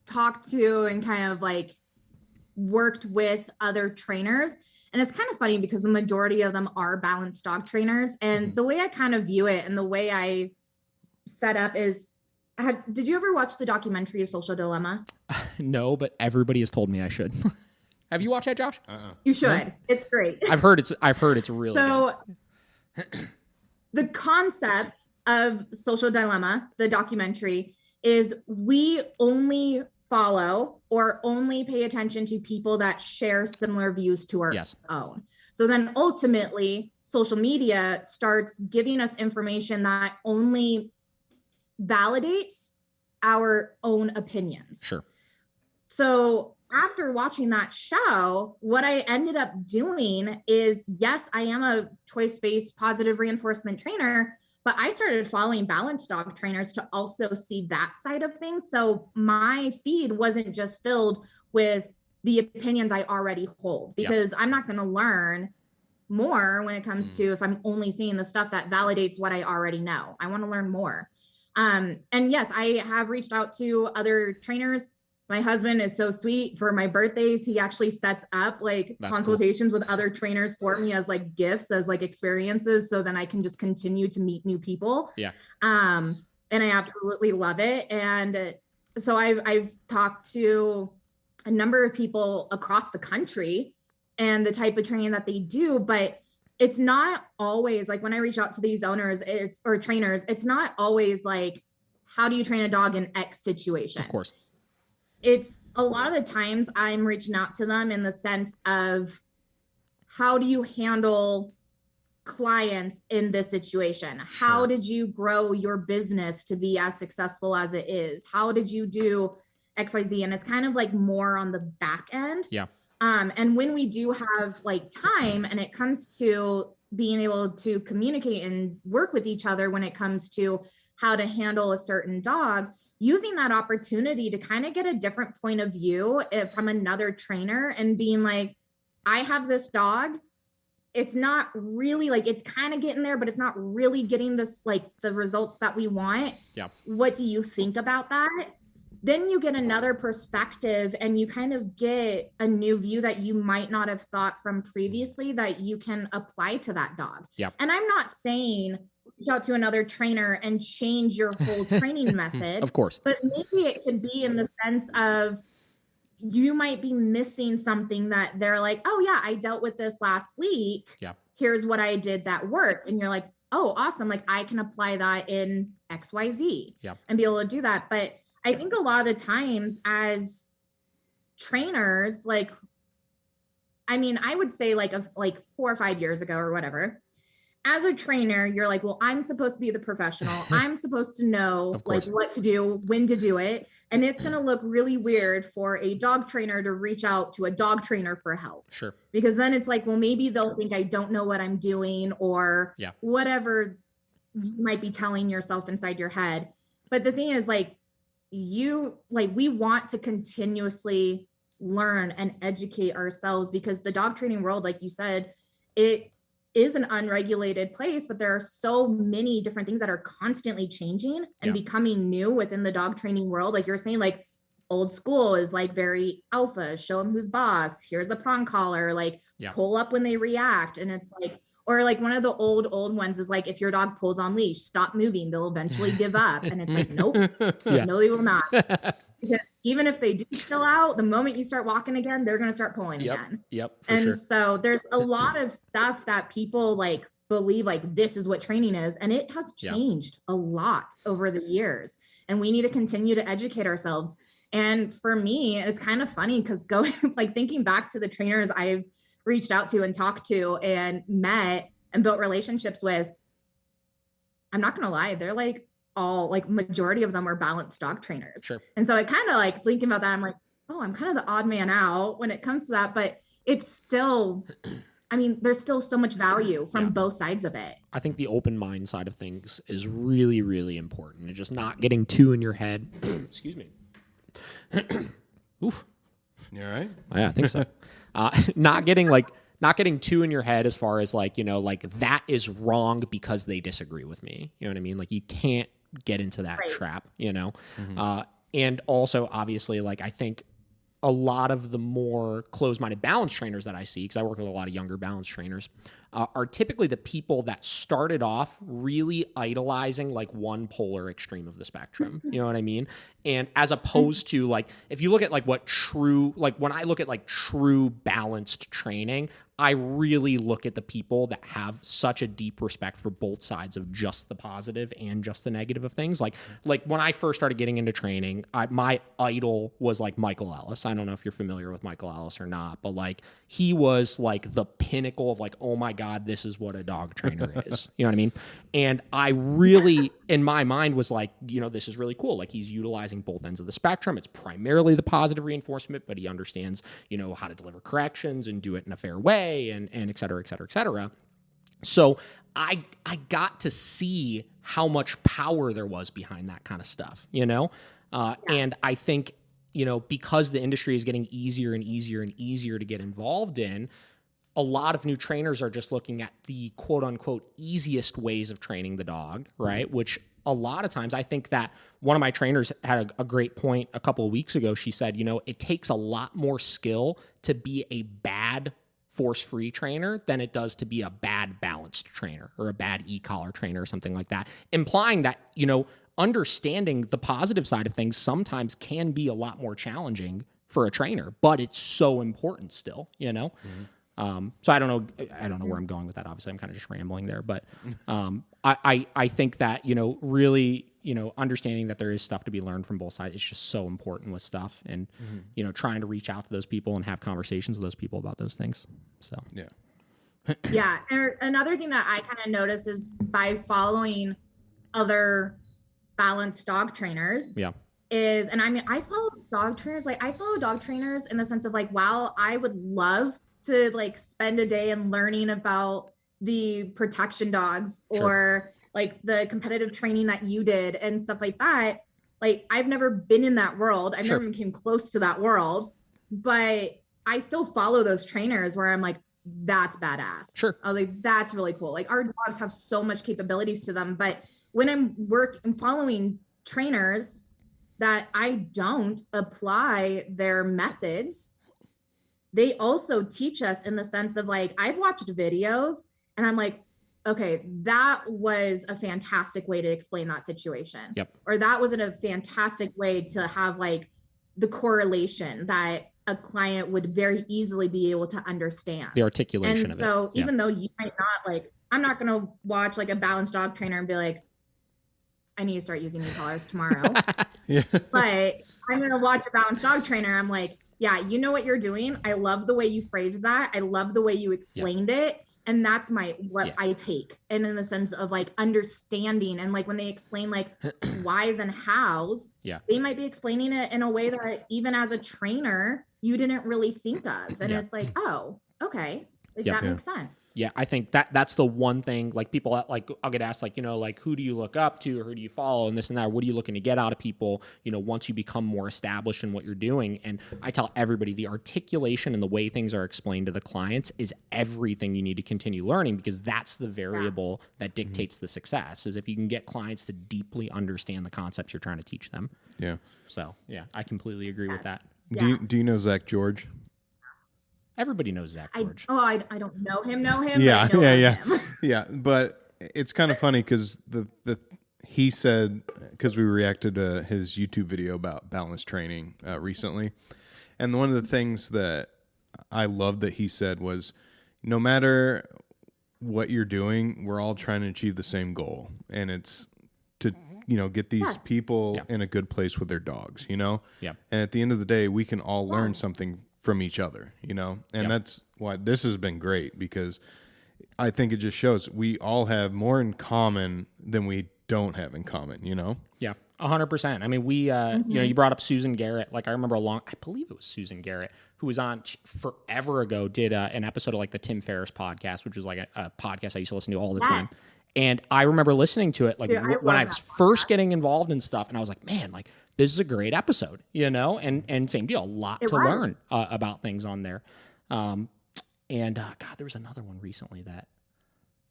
talked to and kind of like worked with other trainers. And it's kind of funny because the majority of them are balanced dog trainers. And the way I kind of view it and the way I set up is, did you ever watch the documentary Social Dilemma? No, but everybody has told me I should. Have you watched that, Josh? You should. No? It's great. I've heard it's really good. The concept of Social Dilemma, the documentary, is we only follow or only pay attention to people that share similar views to our own. So then ultimately, social media starts giving us information that only validates our own opinions. Sure. So after watching that show, what I ended up doing is, yes, I am a choice-based positive reinforcement trainer, but I started following balanced dog trainers to also see that side of things. So my feed wasn't just filled with the opinions I already hold, because I'm not going to learn more when it comes to if I'm only seeing the stuff that validates what I already know. I want to learn more. And yes, I have reached out to other trainers. My husband is so sweet. For my birthdays, he actually sets up like consultations with other trainers for me as like gifts, as like experiences. So then I can just continue to meet new people. Yeah. And I absolutely love it. And so I've talked to a number of people across the country and the type of training that they do, but it's not always like when I reach out to these owners or trainers, it's not always like, how do you train a dog in X situation? Of course. It's a lot of the times I'm reaching out to them in the sense of, how do you handle clients in this situation? How did you grow your business to be as successful as it is? How did you do XYZ? And it's kind of like more on the back end. Yeah. And when we do have like time and it comes to being able to communicate and work with each other when it comes to how to handle a certain dog, using that opportunity to kind of get a different point of view from another trainer and being like, I have this dog. It's not really like, it's kind of getting there, but it's not really getting this, like the results that we want. Yeah. What do you think about that? Then you get another perspective and you kind of get a new view that you might not have thought from previously that you can apply to that dog. Yeah. And I'm not saying reach out to another trainer and change your whole training method. Of course. But maybe it could be in the sense of, you might be missing something that they're like, oh yeah, I dealt with this last week. Yeah. Here's what I did that worked. And you're like, oh, awesome. Like I can apply that in XYZ and be able to do that. But I think a lot of the times as trainers, like, I mean, I would say like 4 or 5 years ago or whatever, as a trainer, you're like, well, I'm supposed to be the professional. I'm supposed to know like what to do, when to do it. And it's going to look really weird for a dog trainer to reach out to a dog trainer for help. Sure. Because then it's like, well, maybe they'll think I don't know what I'm doing or whatever you might be telling yourself inside your head. But the thing is like, we want to continuously learn and educate ourselves, because the dog training world, like you said, it is an unregulated place, but there are so many different things that are constantly changing and becoming new within the dog training world. Like you're saying, like old school is like very alpha, show them who's boss. Here's a prong collar, like pull up when they react. And it's like, or like one of the old ones is like, if your dog pulls on leash, stop moving, they'll eventually give up. And it's like, nope, no, they will not. Because even if they do still out, the moment you start walking again, they're going to start pulling again. And so there's a lot of stuff that people like believe like this is what training is. And it has changed a lot over the years. And we need to continue to educate ourselves. And for me, it's kind of funny because like thinking back to the trainers I've reached out to and talked to and met and built relationships with, I'm not going to lie, they're like all like majority of them are balanced dog trainers. Sure. And so I kind of like thinking about that, I'm like, oh, I'm kind of the odd man out when it comes to that, but it's still, I mean, there's still so much value from both sides of it. I think the open mind side of things is really, really important. And just not getting too in your head. Excuse me. Oof. You all right? Yeah, I think so. Not getting too in your head as far as like, you know, like that is wrong because they disagree with me. You know what I mean? Like you can't get into that trap, you know? And also obviously like, I think a lot of the more closed-minded balance trainers that I see, because I work with a lot of younger balance trainers, are typically the people that started off really idolizing like one polar extreme of the spectrum. You know what I mean? And as opposed to like, if you look at like what true, like when I look at like true balanced training, I really look at the people that have such a deep respect for both sides of just the positive and just the negative of things. Like when I first started getting into training, my idol was like Michael Ellis. I don't know if you're familiar with Michael Ellis or not, but like he was like the pinnacle of like, oh my God, this is what a dog trainer is. You know what I mean? And I really, in my mind, was like, this is really cool. Like, he's utilizing both ends of the spectrum. It's primarily the positive reinforcement, but he understands, how to deliver corrections and do it in a fair way and et cetera, et cetera, et cetera. So I got to see how much power there was behind that kind of stuff, And I think, because the industry is getting easier and easier and easier to get involved in, a lot of new trainers are just looking at the quote unquote easiest ways of training the dog, right? Which a lot of times I think that one of my trainers had a great point a couple of weeks ago. She said, it takes a lot more skill to be a bad force-free trainer than it does to be a bad balanced trainer or a bad e-collar trainer or something like that, implying that, understanding the positive side of things sometimes can be a lot more challenging for a trainer, but it's so important still, So I don't know where I'm going with that. Obviously I'm kind of just rambling there, but I think that, really, understanding that there is stuff to be learned from both sides is just so important with stuff and, trying to reach out to those people and have conversations with those people about those things. So, yeah. Yeah. And another thing that I kind of noticed is by following other balanced dog trainers. Yeah. I follow dog trainers. Like, I follow dog trainers in the sense of like, wow, I would love to like spend a day and learning about the protection dogs or like the competitive training that you did and stuff like that. Like, I've never been in that world. I've never even came close to that world, but I still follow those trainers where I'm like, that's badass. Sure. I was like, that's really cool. Like, our dogs have so much capabilities to them, but when I'm following trainers that I don't apply their methods, they also teach us in the sense of like, I've watched videos and I'm like, okay, that was a fantastic way to explain that situation. Yep. Or that was a fantastic way to have like the correlation that a client would very easily be able to understand. The articulation and of so it. Even though you might not like, I'm not going to watch like a balanced dog trainer and be like, I need to start using e-collars tomorrow. Yeah. But I'm going to watch a balanced dog trainer. I'm like, yeah, you know what you're doing. I love the way you phrased that. I love the way you explained it. And that's what I take. And in the sense of like understanding and like when they explain like whys and hows, they might be explaining it in a way that even as a trainer, you didn't really think of. And it's like, oh, okay. Like, that makes sense. Yeah, I think that's the one thing, like people, like I'll get asked like, like who do you look up to or who do you follow and this and that? What are you looking to get out of people, once you become more established in what you're doing? And I tell everybody the articulation and the way things are explained to the clients is everything you need to continue learning because that's the variable that dictates the success is if you can get clients to deeply understand the concepts you're trying to teach them. Yeah. So, yeah, I completely agree with that. Yeah. Do you know Zach George? Everybody knows Zach George. I don't know him. Yeah, but I know him. Yeah, but it's kind of funny because he said, because we reacted to his YouTube video about balance training recently, and one of the things that I loved that he said was, no matter what you're doing, we're all trying to achieve the same goal, and it's to get these people in a good place with their dogs, and at the end of the day, we can all learn something from each other, and that's why this has been great because I think it just shows we all have more in common than we don't have in common, Yeah, 100%. I mean, we, you brought up Susan Garrett. Like I remember I believe it was Susan Garrett who was on forever ago, did an episode of like the Tim Ferriss podcast, which was like a podcast I used to listen to all the time. And I remember listening to it like when I was first getting involved in stuff and I was like, man, like this is a great episode, and same deal, a lot to learn about things on there. God, there was another one recently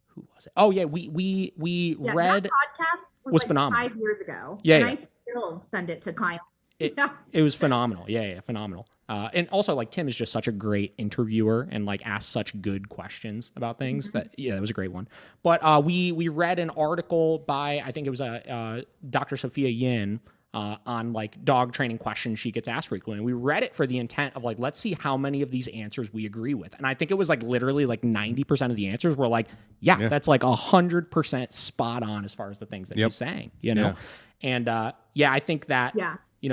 who was it? Oh yeah, we read that podcast was like phenomenal 5 years ago. Yeah, and I still send it to clients. It was phenomenal. Yeah, phenomenal. And also like Tim is just such a great interviewer and like asks such good questions about things that it was a great one. But we read an article by I think it was Dr. Sophia Yin on like dog training questions she gets asked frequently. And we read it for the intent of like, let's see how many of these answers we agree with. And I think it was like literally like 90% of the answers were like, that's like 100% spot on as far as the things that he's saying, And I think that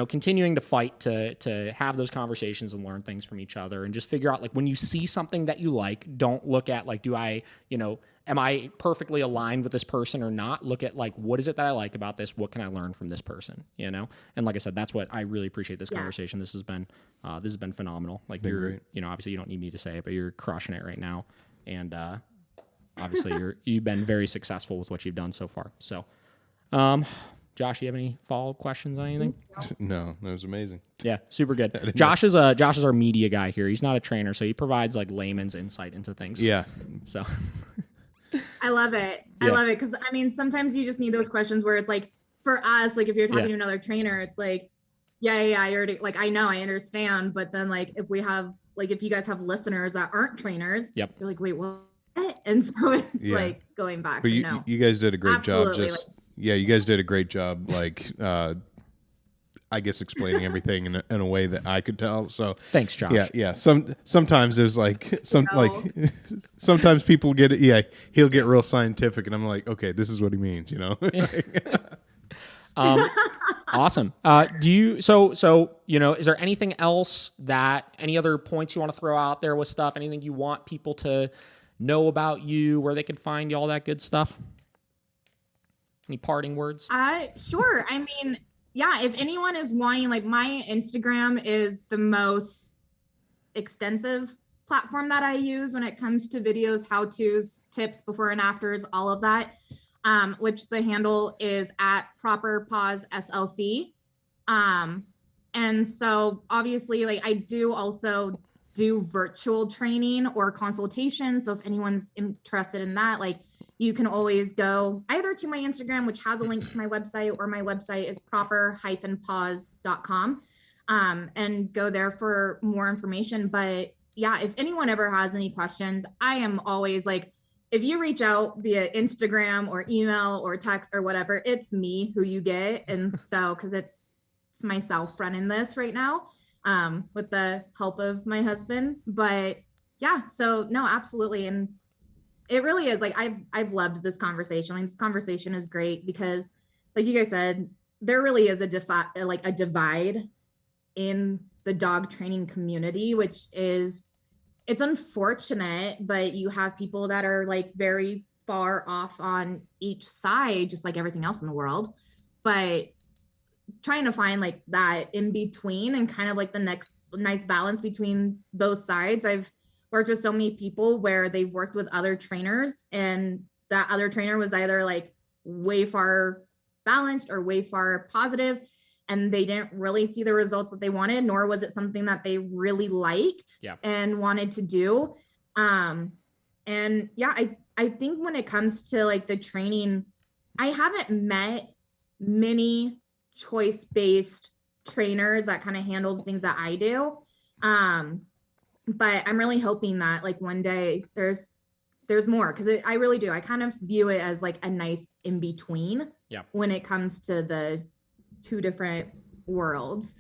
continuing to fight to have those conversations and learn things from each other, and just figure out, like, when you see something that you like, don't look at, like, am I perfectly aligned with this person or not? Look at, like, what is it that I like about this? What can I learn from this person? And like I said, that's what I really appreciate this conversation. This has been phenomenal. Like, you're, obviously you don't need me to say it, but you're crushing it right now. And, obviously you've been very successful with what you've done so far. So, Josh, you have any follow-up questions on anything? No, that was amazing. Yeah, super good. Josh is our media guy here. He's not a trainer, so he provides, like, layman's insight into things. Yeah. So I love it. I love it because, I mean, sometimes you just need those questions where it's like, for us, like, if you're talking to another trainer, it's like, I already, like, I know, I understand. But then, like, if you guys have listeners that aren't trainers, you're like, wait, what? And so it's like going back. But you guys did a great job. You guys did a great job. Like, I guess explaining everything in a way that I could tell. So thanks, Josh. Yeah. Sometimes there's like sometimes people get it. Yeah, he'll get real scientific, and I'm like, okay, this is what he means. Awesome. Is there anything else any other points you want to throw out there with stuff? Anything you want people to know about you, where they can find you, all that good stuff? Any parting words? Sure. I mean, if anyone is wanting, like, my Instagram is the most extensive platform that I use when it comes to videos, how-tos, tips, before and afters, all of that, which the handle is at Proper Paws SLC. And so obviously, like, I do also do virtual training or consultation. So if anyone's interested in that, like, you can always go either to my Instagram, which has a link to my website, or my website is proper-paws.com, and go there for more information. But if anyone ever has any questions, I am always like, if you reach out via Instagram or email or text or whatever, it's me who you get. And so, cause it's myself running this right now, with the help of my husband. But so no, absolutely. And it really is, like, I've loved this conversation. Like, this conversation is great because, like you guys said, there really is a divide in the dog training community, which is, it's unfortunate, but you have people that are, like, very far off on each side, just like everything else in the world. But trying to find, like, that in between and kind of, like, the next nice balance between both sides. I've worked with so many people where they've worked with other trainers, and that other trainer was either, like, way far balanced or way far positive, and they didn't really see the results that they wanted, nor was it something that they really liked and wanted to do. I think when it comes to, like, the training, I haven't met many choice-based trainers that kind of handle the things that I do. But I'm really hoping that, like, one day there's more, because I really do. I kind of view it as, like, a nice in between when it comes to the two different worlds.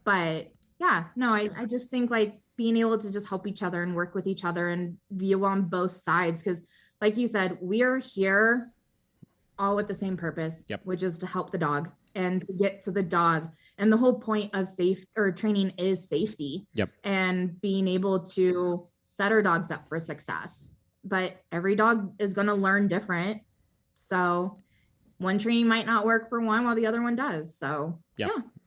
But I just think, like, being able to just help each other and work with each other and view on both sides, because, like you said, we are here all with the same purpose, which is to help the dog and get to the dog. And the whole point of training is safety and being able to set our dogs up for success. But every dog is going to learn different. So one training might not work for one while the other one does. So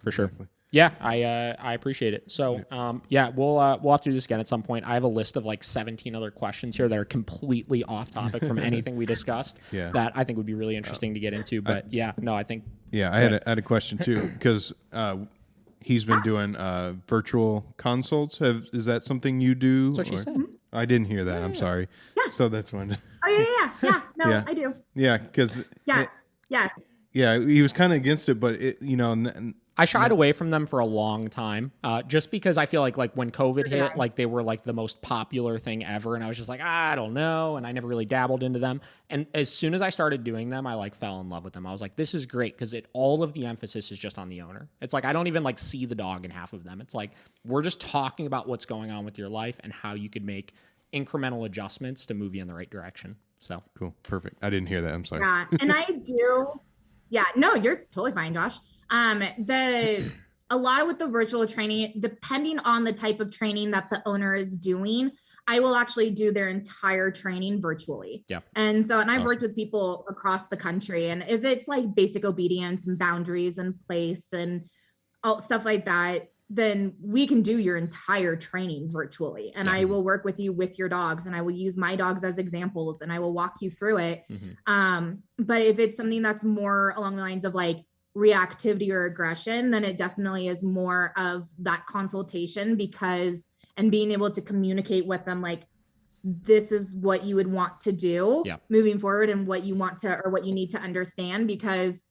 for sure. Yeah, I appreciate it. So, we'll have to do this again at some point. I have a list of, like, 17 other questions here that are completely off topic from anything we discussed that I think would be really interesting to get into. But I think. Yeah, I had a question too, because he's been doing virtual consults. Is that something you do? That's what she said. I didn't hear that. I'm sorry. Yeah. So that's one. Oh yeah. No, I do. Yeah, because. Yes. Yeah, he was kind of against it, but I shied away from them for a long time, just because I feel like when COVID hit, like, they were, like, the most popular thing ever, and I was just like, I don't know, and I never really dabbled into them. And as soon as I started doing them, I, like, fell in love with them. I was like, this is great, because all of the emphasis is just on the owner. It's like, I don't even, like, see the dog in half of them. It's like, we're just talking about what's going on with your life and how you could make incremental adjustments to move you in the right direction. So cool, perfect. I didn't hear that. I'm sorry. Yeah, and I do. Yeah, no, you're totally fine, Josh. a lot with the virtual training, depending on the type of training that the owner is doing, I will actually do their entire training virtually. Yeah. And I've worked with people across the country, and if it's like basic obedience and boundaries in place and all stuff like that, then we can do your entire training virtually. And I will work with you with your dogs, and I will use my dogs as examples, and I will walk you through it. But if it's something that's more along the lines of like reactivity or aggression, then it definitely is more of that consultation, and being able to communicate with them, like, this is what you would want to do moving forward and what you want to, or what you need to understand, because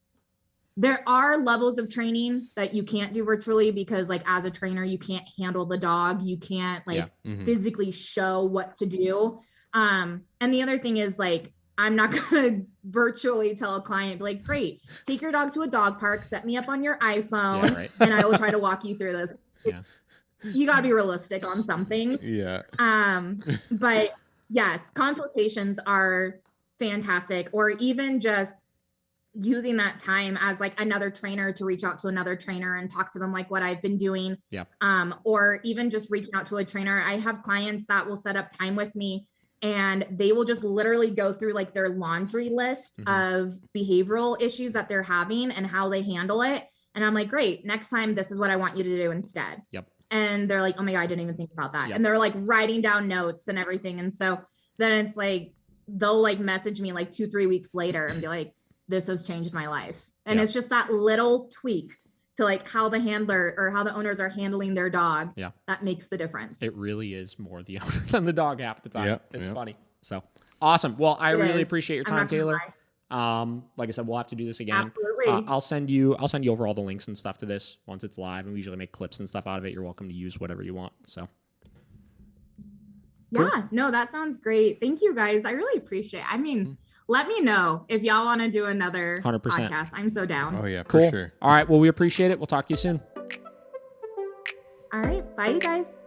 there are levels of training that you can't do virtually, because like as a trainer, you can't handle the dog. You can't like physically show what to do. And the other thing is, like, I'm not going to virtually tell a client, like, great, take your dog to a dog park, set me up on your iPhone, and I will try to walk you through this. You got to be realistic on something. But yes, consultations are fantastic, or even just using that time as like another trainer to reach out to another trainer and talk to them like what I've been doing. Or even just reaching out to a trainer. I have clients that will set up time with me, and they will just literally go through like their laundry list of behavioral issues that they're having and how they handle it. And I'm like, great, next time, this is what I want you to do instead. And they're like, oh my God, I didn't even think about that. And they're like writing down notes and everything. And so then it's like, they'll like message me like 2-3 weeks later and be like, this has changed my life. And it's just that little tweak to like how the handler or how the owners are handling their dog that makes the difference. It really is more the owner than the dog half the time. It's funny. So awesome. Well, I really appreciate your time, Taylor. Like I said, we'll have to do this again. Absolutely. I'll send you over all the links and stuff to this once it's live, and we usually make clips and stuff out of it. You're welcome to use whatever you want. So no, that sounds great. Thank you guys. I really appreciate it. I mean, let me know if y'all want to do another 100%. podcast. I'm so down. Oh yeah, cool. for sure. All right. Well, we appreciate it. We'll talk to you soon. All right. Bye, you guys.